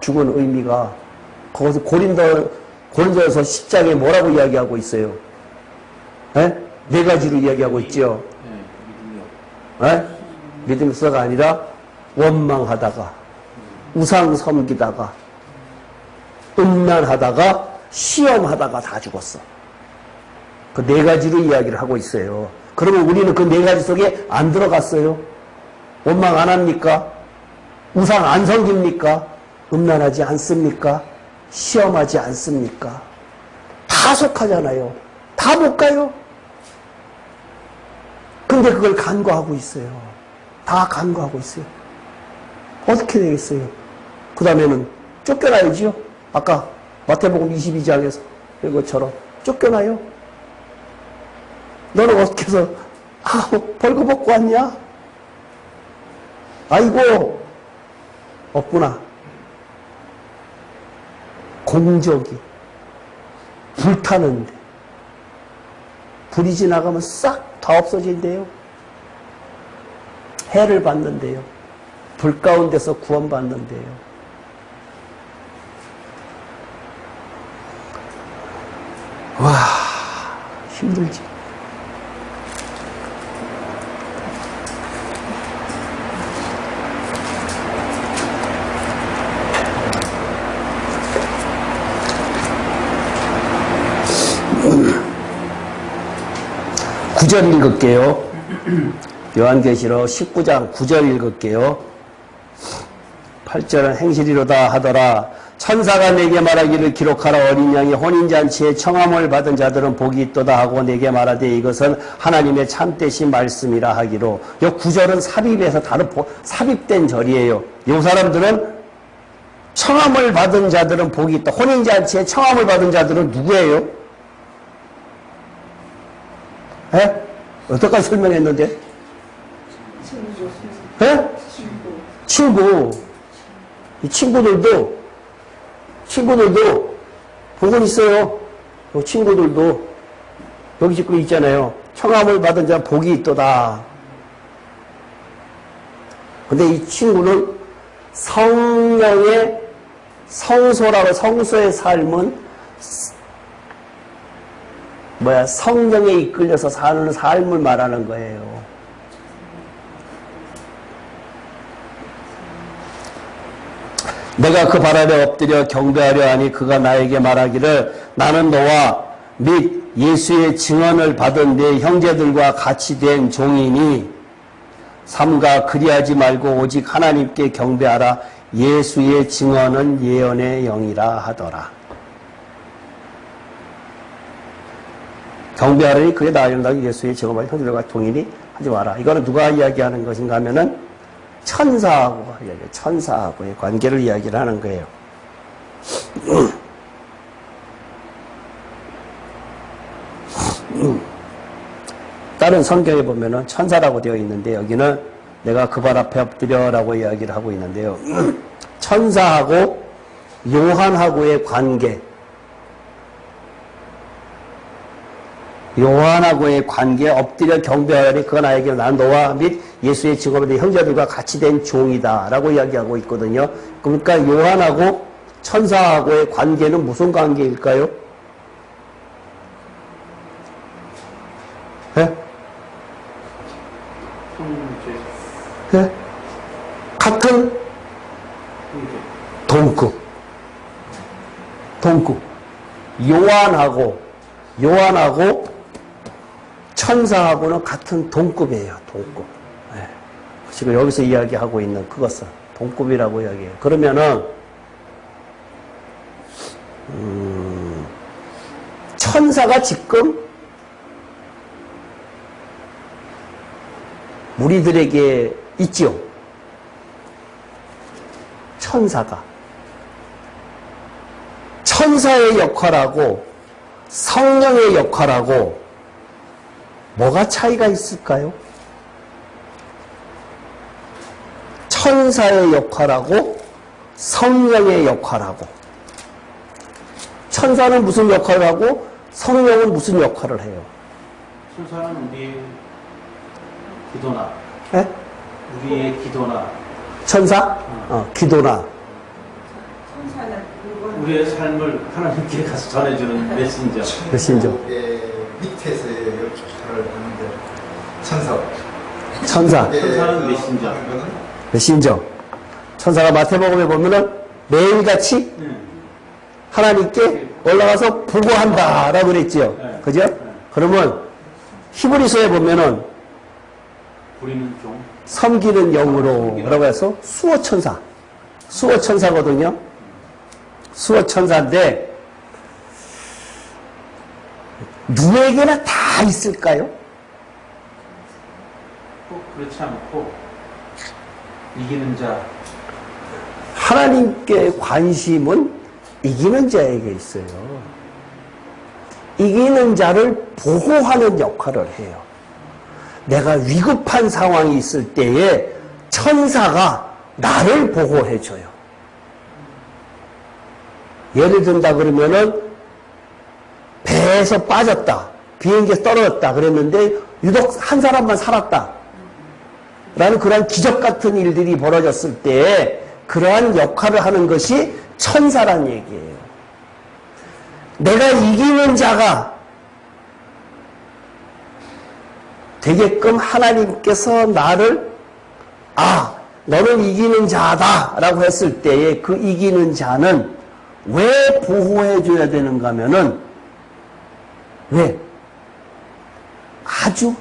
죽은 의미가 거기서 고린도서 10장에 뭐라고 이야기하고 있어요? 네 가지로 이야기하고 있죠. 믿음서가 아니라 원망하다가, 우상 섬기다가, 음란하다가, 시험하다가 다 죽었어. 그 네 가지로 이야기를 하고 있어요. 그러면 우리는 그 네 가지 속에 안 들어갔어요? 원망 안 합니까? 우상 안 섬깁니까? 음란하지 않습니까? 시험하지 않습니까? 다 속하잖아요. 다 못 가요? 근데 그걸 간과하고 있어요. 다 간과하고 있어요. 어떻게 되겠어요? 그 다음에는 쫓겨나야지요. 아까 마태복음 22장에서 이것처럼 쫓겨나요. 너는 어떻게 해서 벌금 먹고 왔냐? 아이고 없구나. 공적이 불타는데 불이 지나가면 싹 다 없어진대요. 해를 받는데요. 불 가운데서 구원받는데요. 와, 힘들지. 구절 읽을게요. 요한계시록 19장 9절 읽을게요. 8절은 행실이로다 하더라. 천사가 내게 말하기를 기록하라. 어린 양이 혼인잔치에 청함을 받은 자들은 복이 있도다 하고 내게 말하되 이것은 하나님의 참되신 말씀이라 하기로. 요 9절은 삽입에서 다른 삽입된 절이에요. 요 사람들은 청함을 받은 자들은 복이 있다. 혼인잔치에 청함을 받은 자들은 누구예요? 에? 어떻게까지 설명했는데? 에? 친구. 이 친구들도 복은 있어요. 친구들도 여기 지금 있잖아요. 청함을 받은 자 복이 있도다. 근데 이 친구는 성령의 성소라고, 성소의 삶은 성령에 이끌려서 사는 삶을 말하는 거예요. 내가 그 발 아래 엎드려 경배하려 하니 그가 나에게 말하기를 나는 너와 및 예수의 증언을 받은 내 형제들과 같이 된 종이니 삼가 그리하지 말고 오직 하나님께 경배하라. 예수의 증언은 예언의 영이라 하더라. 경배하라니 그게 나아진다고 예수의 증언을 형제들과 동일히 하지 마라. 이거는 누가 이야기하는 것인가 하면은 천사하고의 관계를 이야기를 하는 거예요. 다른 성경에 보면은 천사라고 되어 있는데 여기는 내가 그 발 앞에 엎드려라고 이야기를 하고 있는데요. 천사하고 요한하고의 관계, 요한하고의 관계에 엎드려 경배하니 그가 나에게 난 너와 및 예수의 증언을 내 형제들과 같이 된 종이다 라고 이야기하고 있거든요. 그러니까 요한하고 천사하고의 관계는 무슨 관계일까요? 네? 네? 같은 동급. 요한하고 천사하고는 같은 동급이에요. 동급. 네. 지금 여기서 이야기하고 있는 그것은 동급이라고 이야기해요. 그러면은 천사가 지금 우리들에게 있지요. 천사의 역할하고 성령의 역할하고 뭐가 차이가 있을까요? 천사의 역할하고 성령의 역할하고, 천사는 무슨 역할을 하고 성령은 무슨 역할을 해요? 천사는 우리의 기도나, 네? 우리의 기도나, 천사? 기도나. 천사는 우리의 삶을 하나님께 가서 전해주는 메신저. 메신저. 밑에서 역할을 하는데 천사. 천사는 메신저. 메신저. 천사가 마태복음에 보면은 매일같이 하나님께 올라가서 보고한다 라고 그랬지요. 네. 그죠? 그러면 히브리서에 보면은 우리는 종. 섬기는 영으로 라고 해서 수호천사거든요. 수호천사인데 누구에게나 다 있을까요? 꼭 그렇지 않고 이기는 자. 하나님께 관심은 이기는 자에게 있어요. 이기는 자를 보호하는 역할을 해요. 내가 위급한 상황이 있을 때에 천사가 나를 보호해줘요. 예를 든다 그러면은 배에서 빠졌다. 비행기에서 떨어졌다 그랬는데 유독 한 사람만 살았다. 라는 그러한 기적 같은 일들이 벌어졌을 때에 그러한 역할을 하는 것이 천사란 얘기예요. 내가 이기는 자가 되게끔 하나님께서 나를 너는 이기는 자다 라고 했을 때에 그 이기는 자는 왜 보호해 줘야 되는가 하면은 왜? 아주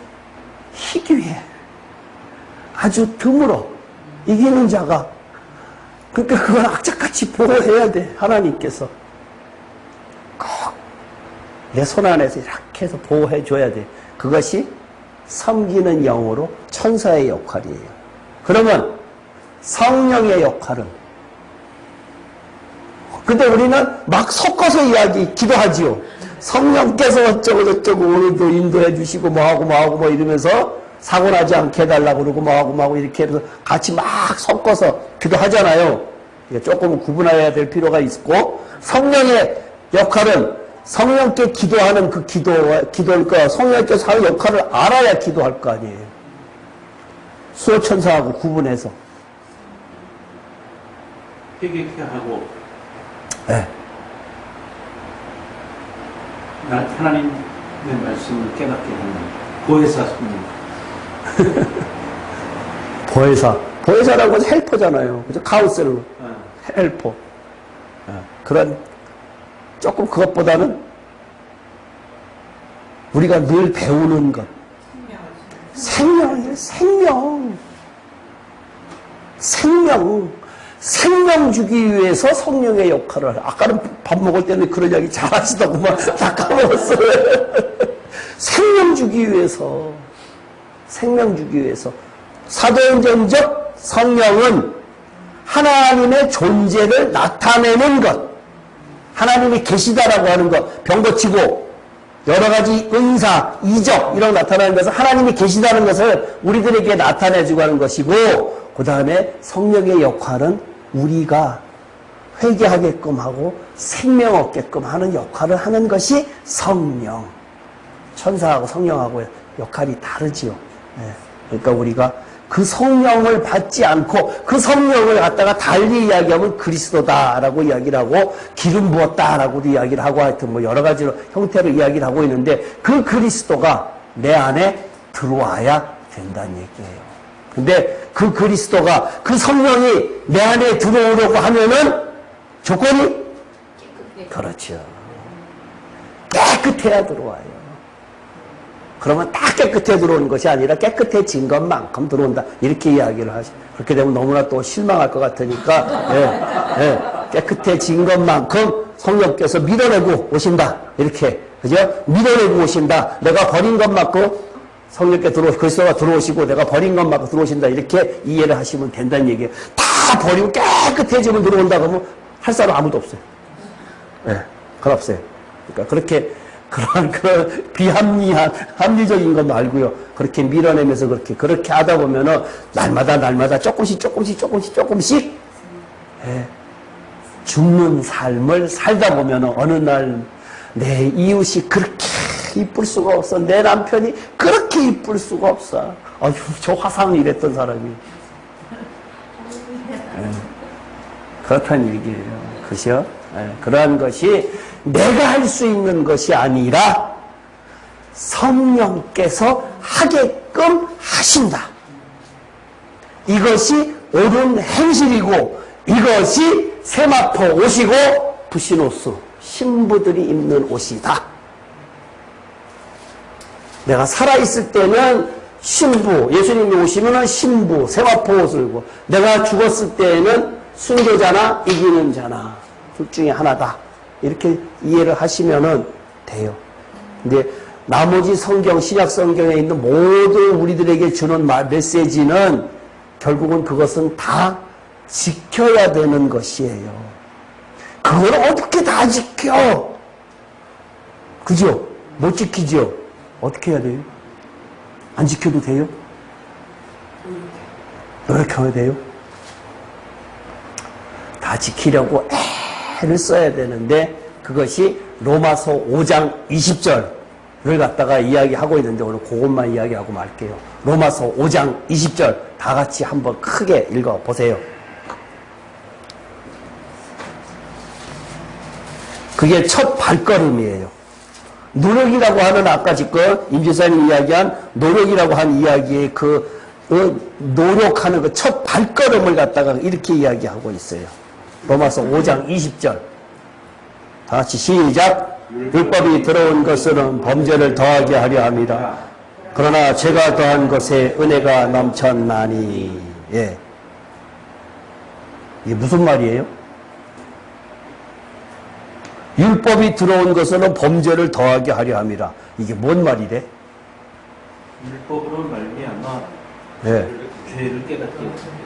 희귀해. 아주 드물어. 이기는 자가. 그러니까 그걸 악착같이 보호해야 돼. 하나님께서. 꼭 내 손 안에서 이렇게 해서 보호해 줘야 돼. 그것이 섬기는 영으로 천사의 역할이에요. 그러면 성령의 역할은, 근데 우리는 막 섞어서 기도하지요. 성령께서 어쩌고 저쩌고 오늘도 인도해 주시고 뭐하고 이러면서 사고 나지 않게 해달라고 그러고 뭐하고 이렇게 해서 같이 막 섞어서 기도하잖아요. 조금 구분해야 될 필요가 있고, 성령의 역할은 성령께 기도하는 그 기도니까 성령께서 하는 역할을 알아야 기도할 거 아니에요. 수호천사하고 구분해서. 회개케 하고 네. 하나님의 말씀을 깨닫게 하는 보혜사 성령. 보혜사라고 해서 헬퍼잖아요. 그죠? 카운셀러. 헬퍼. 그런, 조금 그것보다는 우리가 늘 배우는 것. 생명이에요, 생명 주기 위해서 성령의 역할을 하라. 아까는 밥 먹을 때는 그런 이야기 잘 하시더구만. 다 까먹었어요. 생명 주기 위해서. 사도행전적 성령은 하나님의 존재를 나타내는 것. 하나님이 계시다라고 하는 것. 병 고치고 여러 가지 은사, 이적 이런 거 나타나는 것은 하나님이 계시다는 것을 우리들에게 나타내주고 하는 것이고, 그 다음에 성령의 역할은 우리가 회개하게끔 하고 생명 얻게끔 하는 역할을 하는 것이 성령. 천사하고 성령하고 역할이 다르지요. 그러니까 우리가 그 성령을 받지 않고 그 성령을 갖다가 달리 이야기하면 그리스도다라고 이야기를 하고 기름 부었다라고도 이야기를 하고 하여튼 뭐 여러 가지로 형태로 이야기를 하고 있는데, 그 그리스도가 내 안에 들어와야 된다는 얘기예요. 근데 그 그리스도가, 그 성령이 내 안에 들어오려고 하면은 조건이 그렇죠. 깨끗해야 들어와요. 그러면 딱 깨끗해 들어오는 것이 아니라 깨끗해진 것만큼 들어온다. 이렇게 이야기를 하죠. 그렇게 되면 너무나 또 실망할 것 같으니까, 깨끗해진 것만큼 성령께서 밀어내고 오신다. 이렇게. 그죠? 밀어내고 오신다. 내가 버린 것만큼 성령께 그리스도가 들어오시고 내가 버린 것만큼 들어오신다. 이렇게 이해를 하시면 된다는 얘기예요. 다 버리고 깨끗해지면 들어온다. 그러면 할 사람 아무도 없어요. 그건 없어요. 그러니까 그런 합리적인 건 말고요. 그렇게 밀어내면서 그렇게 하다 보면은 날마다 조금씩 죽는 삶을 살다 보면은 어느 날 내 이웃이 그렇게 이쁠 수가 없어. 내 남편이 그렇게 이쁠 수가 없어. 아유, 저 화상을 이랬던 사람이. 그렇다는 얘기예요. 그죠? 그러한 것이 내가 할 수 있는 것이 아니라 성령께서 하게끔 하신다. 이것이 옳은 행실이고, 이것이 세마포 옷이고 부시노스 신부들이 입는 옷이다. 내가 살아있을 때는 신부, 예수님이 오시면 신부, 세마포 옷을 입고, 내가 죽었을 때에는 순교자나 이기는 자나 둘 중에 하나다. 이렇게 이해를 하시면은 돼요. 근데 나머지 성경, 신약 성경에 있는 모든 우리들에게 주는 메시지는 결국은 그것은 다 지켜야 되는 것이에요. 그걸 어떻게 다 지켜? 그죠? 못 지키죠? 어떻게 해야 돼요? 안 지켜도 돼요? 노력해야 돼요? 다 지키려고 애를 써야 되는데, 그것이 로마서 5장 20절을 갖다가 이야기하고 있는데 오늘 그것만 이야기하고 말게요. 로마서 5장 20절 다 같이 한번 크게 읽어보세요. 그게 첫 발걸음이에요. 노력이라고 하는, 아까 지금 임지사님이 이야기한 노력이라고 한 이야기의 노력하는 그 첫 발걸음을 갖다가 이렇게 이야기하고 있어요. 로마서 5장 20절. 다 같이 시작. 율법이 들어온 것은 범죄를 더하게 하려 함이라. 그러나 죄가 더한 것에 은혜가 넘쳤나니. 이게 무슨 말이에요? 율법이 들어온 것은 범죄를 더하게 하려 함이라. 이게 뭔 말이래? 율법으로 말미암아 죄를 깨닫게 했습니다.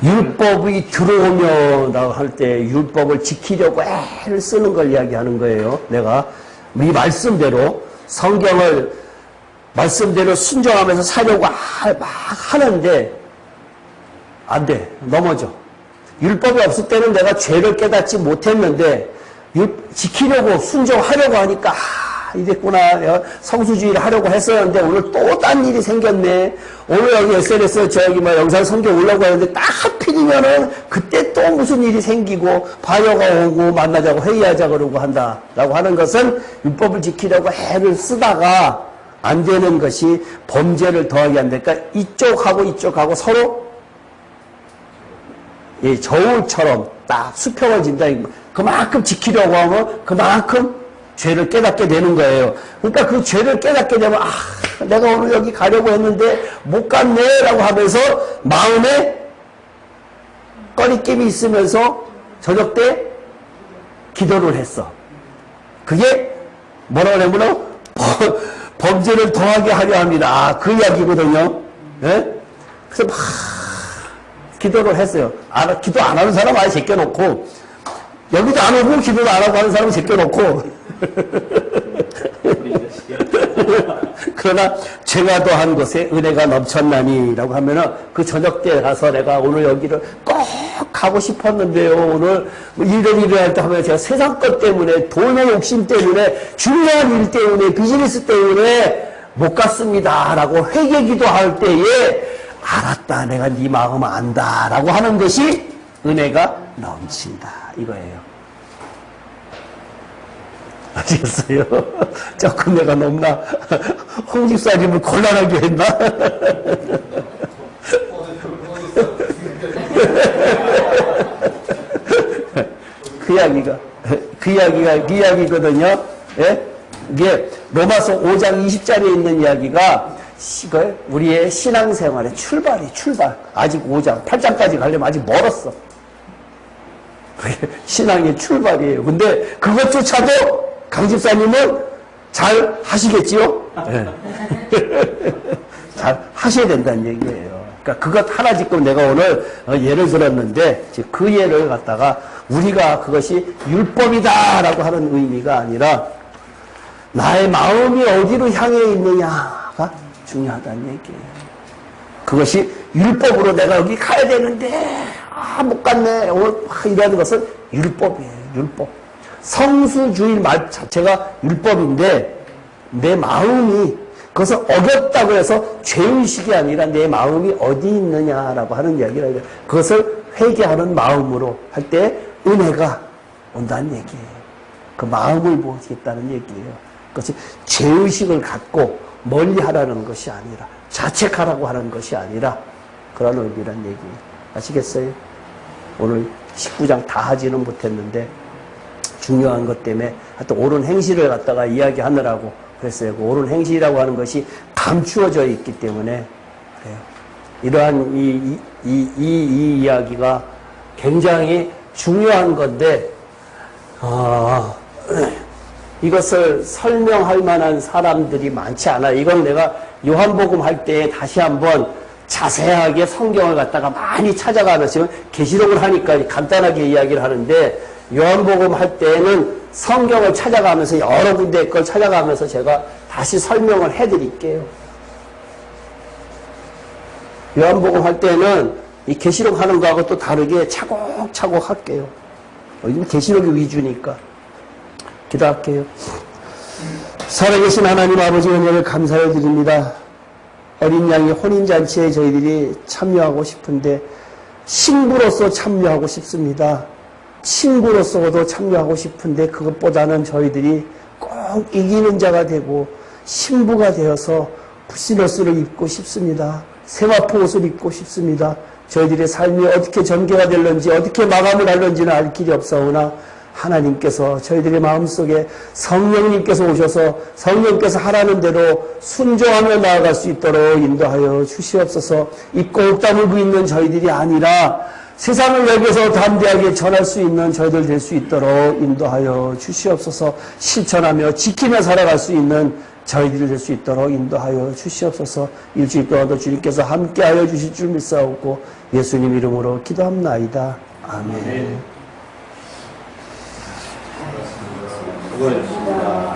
율법이 들어오면 할 때 율법을 지키려고 애를 쓰는 걸 이야기하는 거예요. 내가 이 말씀대로 성경을 말씀대로 순종하면서 살려고 막 하는데 안 돼. 넘어져. 율법이 없을 때는 내가 죄를 깨닫지 못했는데 지키려고 순종하려고 하니까 이랬구나. 내가 성수주의를 하려고 했었는데 오늘 또 딴 일이 생겼네. 오늘 여기 SNS 영상 성경 올라오고 하는데 딱 하필이면은 그때 또 무슨 일이 생기고 반여가 오고 만나자고 회의하자 그러고 한다라고 하는 것은 율법을 지키려고 애를 쓰다가 안 되는 것이 범죄를 더하게 한다. 그러니까 이쪽하고 서로 저울처럼 딱 수평을 진다. 그만큼 지키려고 하면 그만큼 죄를 깨닫게 되는 거예요. 그러니까 그 죄를 깨닫게 되면 내가 오늘 여기 가려고 했는데 못 갔네 라고 하면서 마음에 꺼리낌이 있으면서 저녁 때 기도를 했어. 그게 뭐라 그러면 범죄를 더하게 하려 합니다. 그 이야기거든요. 네? 그래서 막 기도를 했어요. 기도 안 하는 사람 아예 제껴놓고 여기도 안 오고 기도도 안 하고 하는 사람은 제껴놓고 그러나 죄가 더한 곳에 은혜가 넘쳤나니라고 하면은 그 저녁 때 가서 내가 오늘 여기를 꼭 가고 싶었는데요. 오늘 일을 할 때 하면 제가 세상 것 때문에 돈의 욕심 때문에 중요한 일 때문에 비즈니스 때문에 못 갔습니다라고 회개 기도할 때에 알았다. 내가 네 마음 안다라고 하는 것이 은혜가 넘친다. 이거예요. 아시겠어요? 조금 내가 너무나 홍 집사님을 곤란하게 했나? 그 이야기거든요. 예? 이게 로마서 5장 20절에 있는 이야기가 우리의 신앙생활의 출발. 아직 5장, 8장까지 가려면 아직 멀었어. 신앙의 출발이에요. 근데 그것조차도 강 집사님은 잘 하시겠지요? 네. 잘 하셔야 된다는 얘기예요. 그러니까 그것 하나 지금 내가 오늘 예를 들었는데 그 예를 갖다가 우리가 그것이 율법이다라고 하는 의미가 아니라 나의 마음이 어디로 향해 있느냐가 중요하다는 얘기예요. 그것이 율법으로 내가 여기 가야 되는데 못 갔네. 오늘 이러는 것은 율법이에요. 율법. 성수주의 말 자체가 율법인데 내 마음이 그것을 어겼다고 해서 죄의식이 아니라 내 마음이 어디 있느냐라고 하는 이야기를 해요. 그것을 회개하는 마음으로 할 때 은혜가 온다는 얘기예요. 그 마음을 보겠다는 얘기예요. 그것이 죄의식을 갖고 멀리 하라는 것이 아니라 자책하라고 하는 것이 아니라 그런 의미란 얘기예요. 아시겠어요? 오늘 19장 다 하지는 못했는데 중요한 것 때문에 하여튼 옳은 행실을 갖다가 이야기하느라고 그랬어요. 그 옳은 행실이라고 하는 것이 감추어져 있기 때문에 그래요. 이러한 이 이야기가 굉장히 중요한 건데 이것을 설명할 만한 사람들이 많지 않아요. 이건 내가 요한복음 할 때 다시 한번 자세하게 성경을 갖다가 많이 찾아가면서 계시록을 하니까 간단하게 이야기를 하는데 요한복음 할 때는 성경을 찾아가면서 여러 군데 걸 찾아가면서 제가 다시 설명을 해드릴게요. 요한복음 할 때는 이 계시록 하는 거하고 또 다르게 차곡차곡 할게요. 여기는 계시록이 위주니까. 기도할게요. 살아계신 하나님 아버지 은혜를 감사해 드립니다. 어린 양의 혼인잔치에 저희들이 참여하고 싶은데 신부로서 참여하고 싶습니다. 친구로서도 참여하고 싶은데 그것보다는 저희들이 꼭 이기는 자가 되고 신부가 되어서 푸시너스를 입고 싶습니다. 세마포 옷을 입고 싶습니다. 저희들의 삶이 어떻게 전개가 될런지 어떻게 마감을 할런지는 알 길이 없사오나 하나님께서 저희들의 마음속에 성령님께서 오셔서 성령께서 하라는 대로 순종하며 나아갈 수 있도록 인도하여 주시옵소서. 입고 옥 다물고 있는 저희들이 아니라 세상을 여기서 담대하게 전할 수 있는 저희들 될 수 있도록 인도하여 주시옵소서. 실천하며 지키며 살아갈 수 있는 저희들이 될 수 있도록 인도하여 주시옵소서. 일주일 동안도 주님께서 함께하여 주실 줄 믿사옵고 예수님 이름으로 기도합나이다. 아멘. 수고하셨습니다.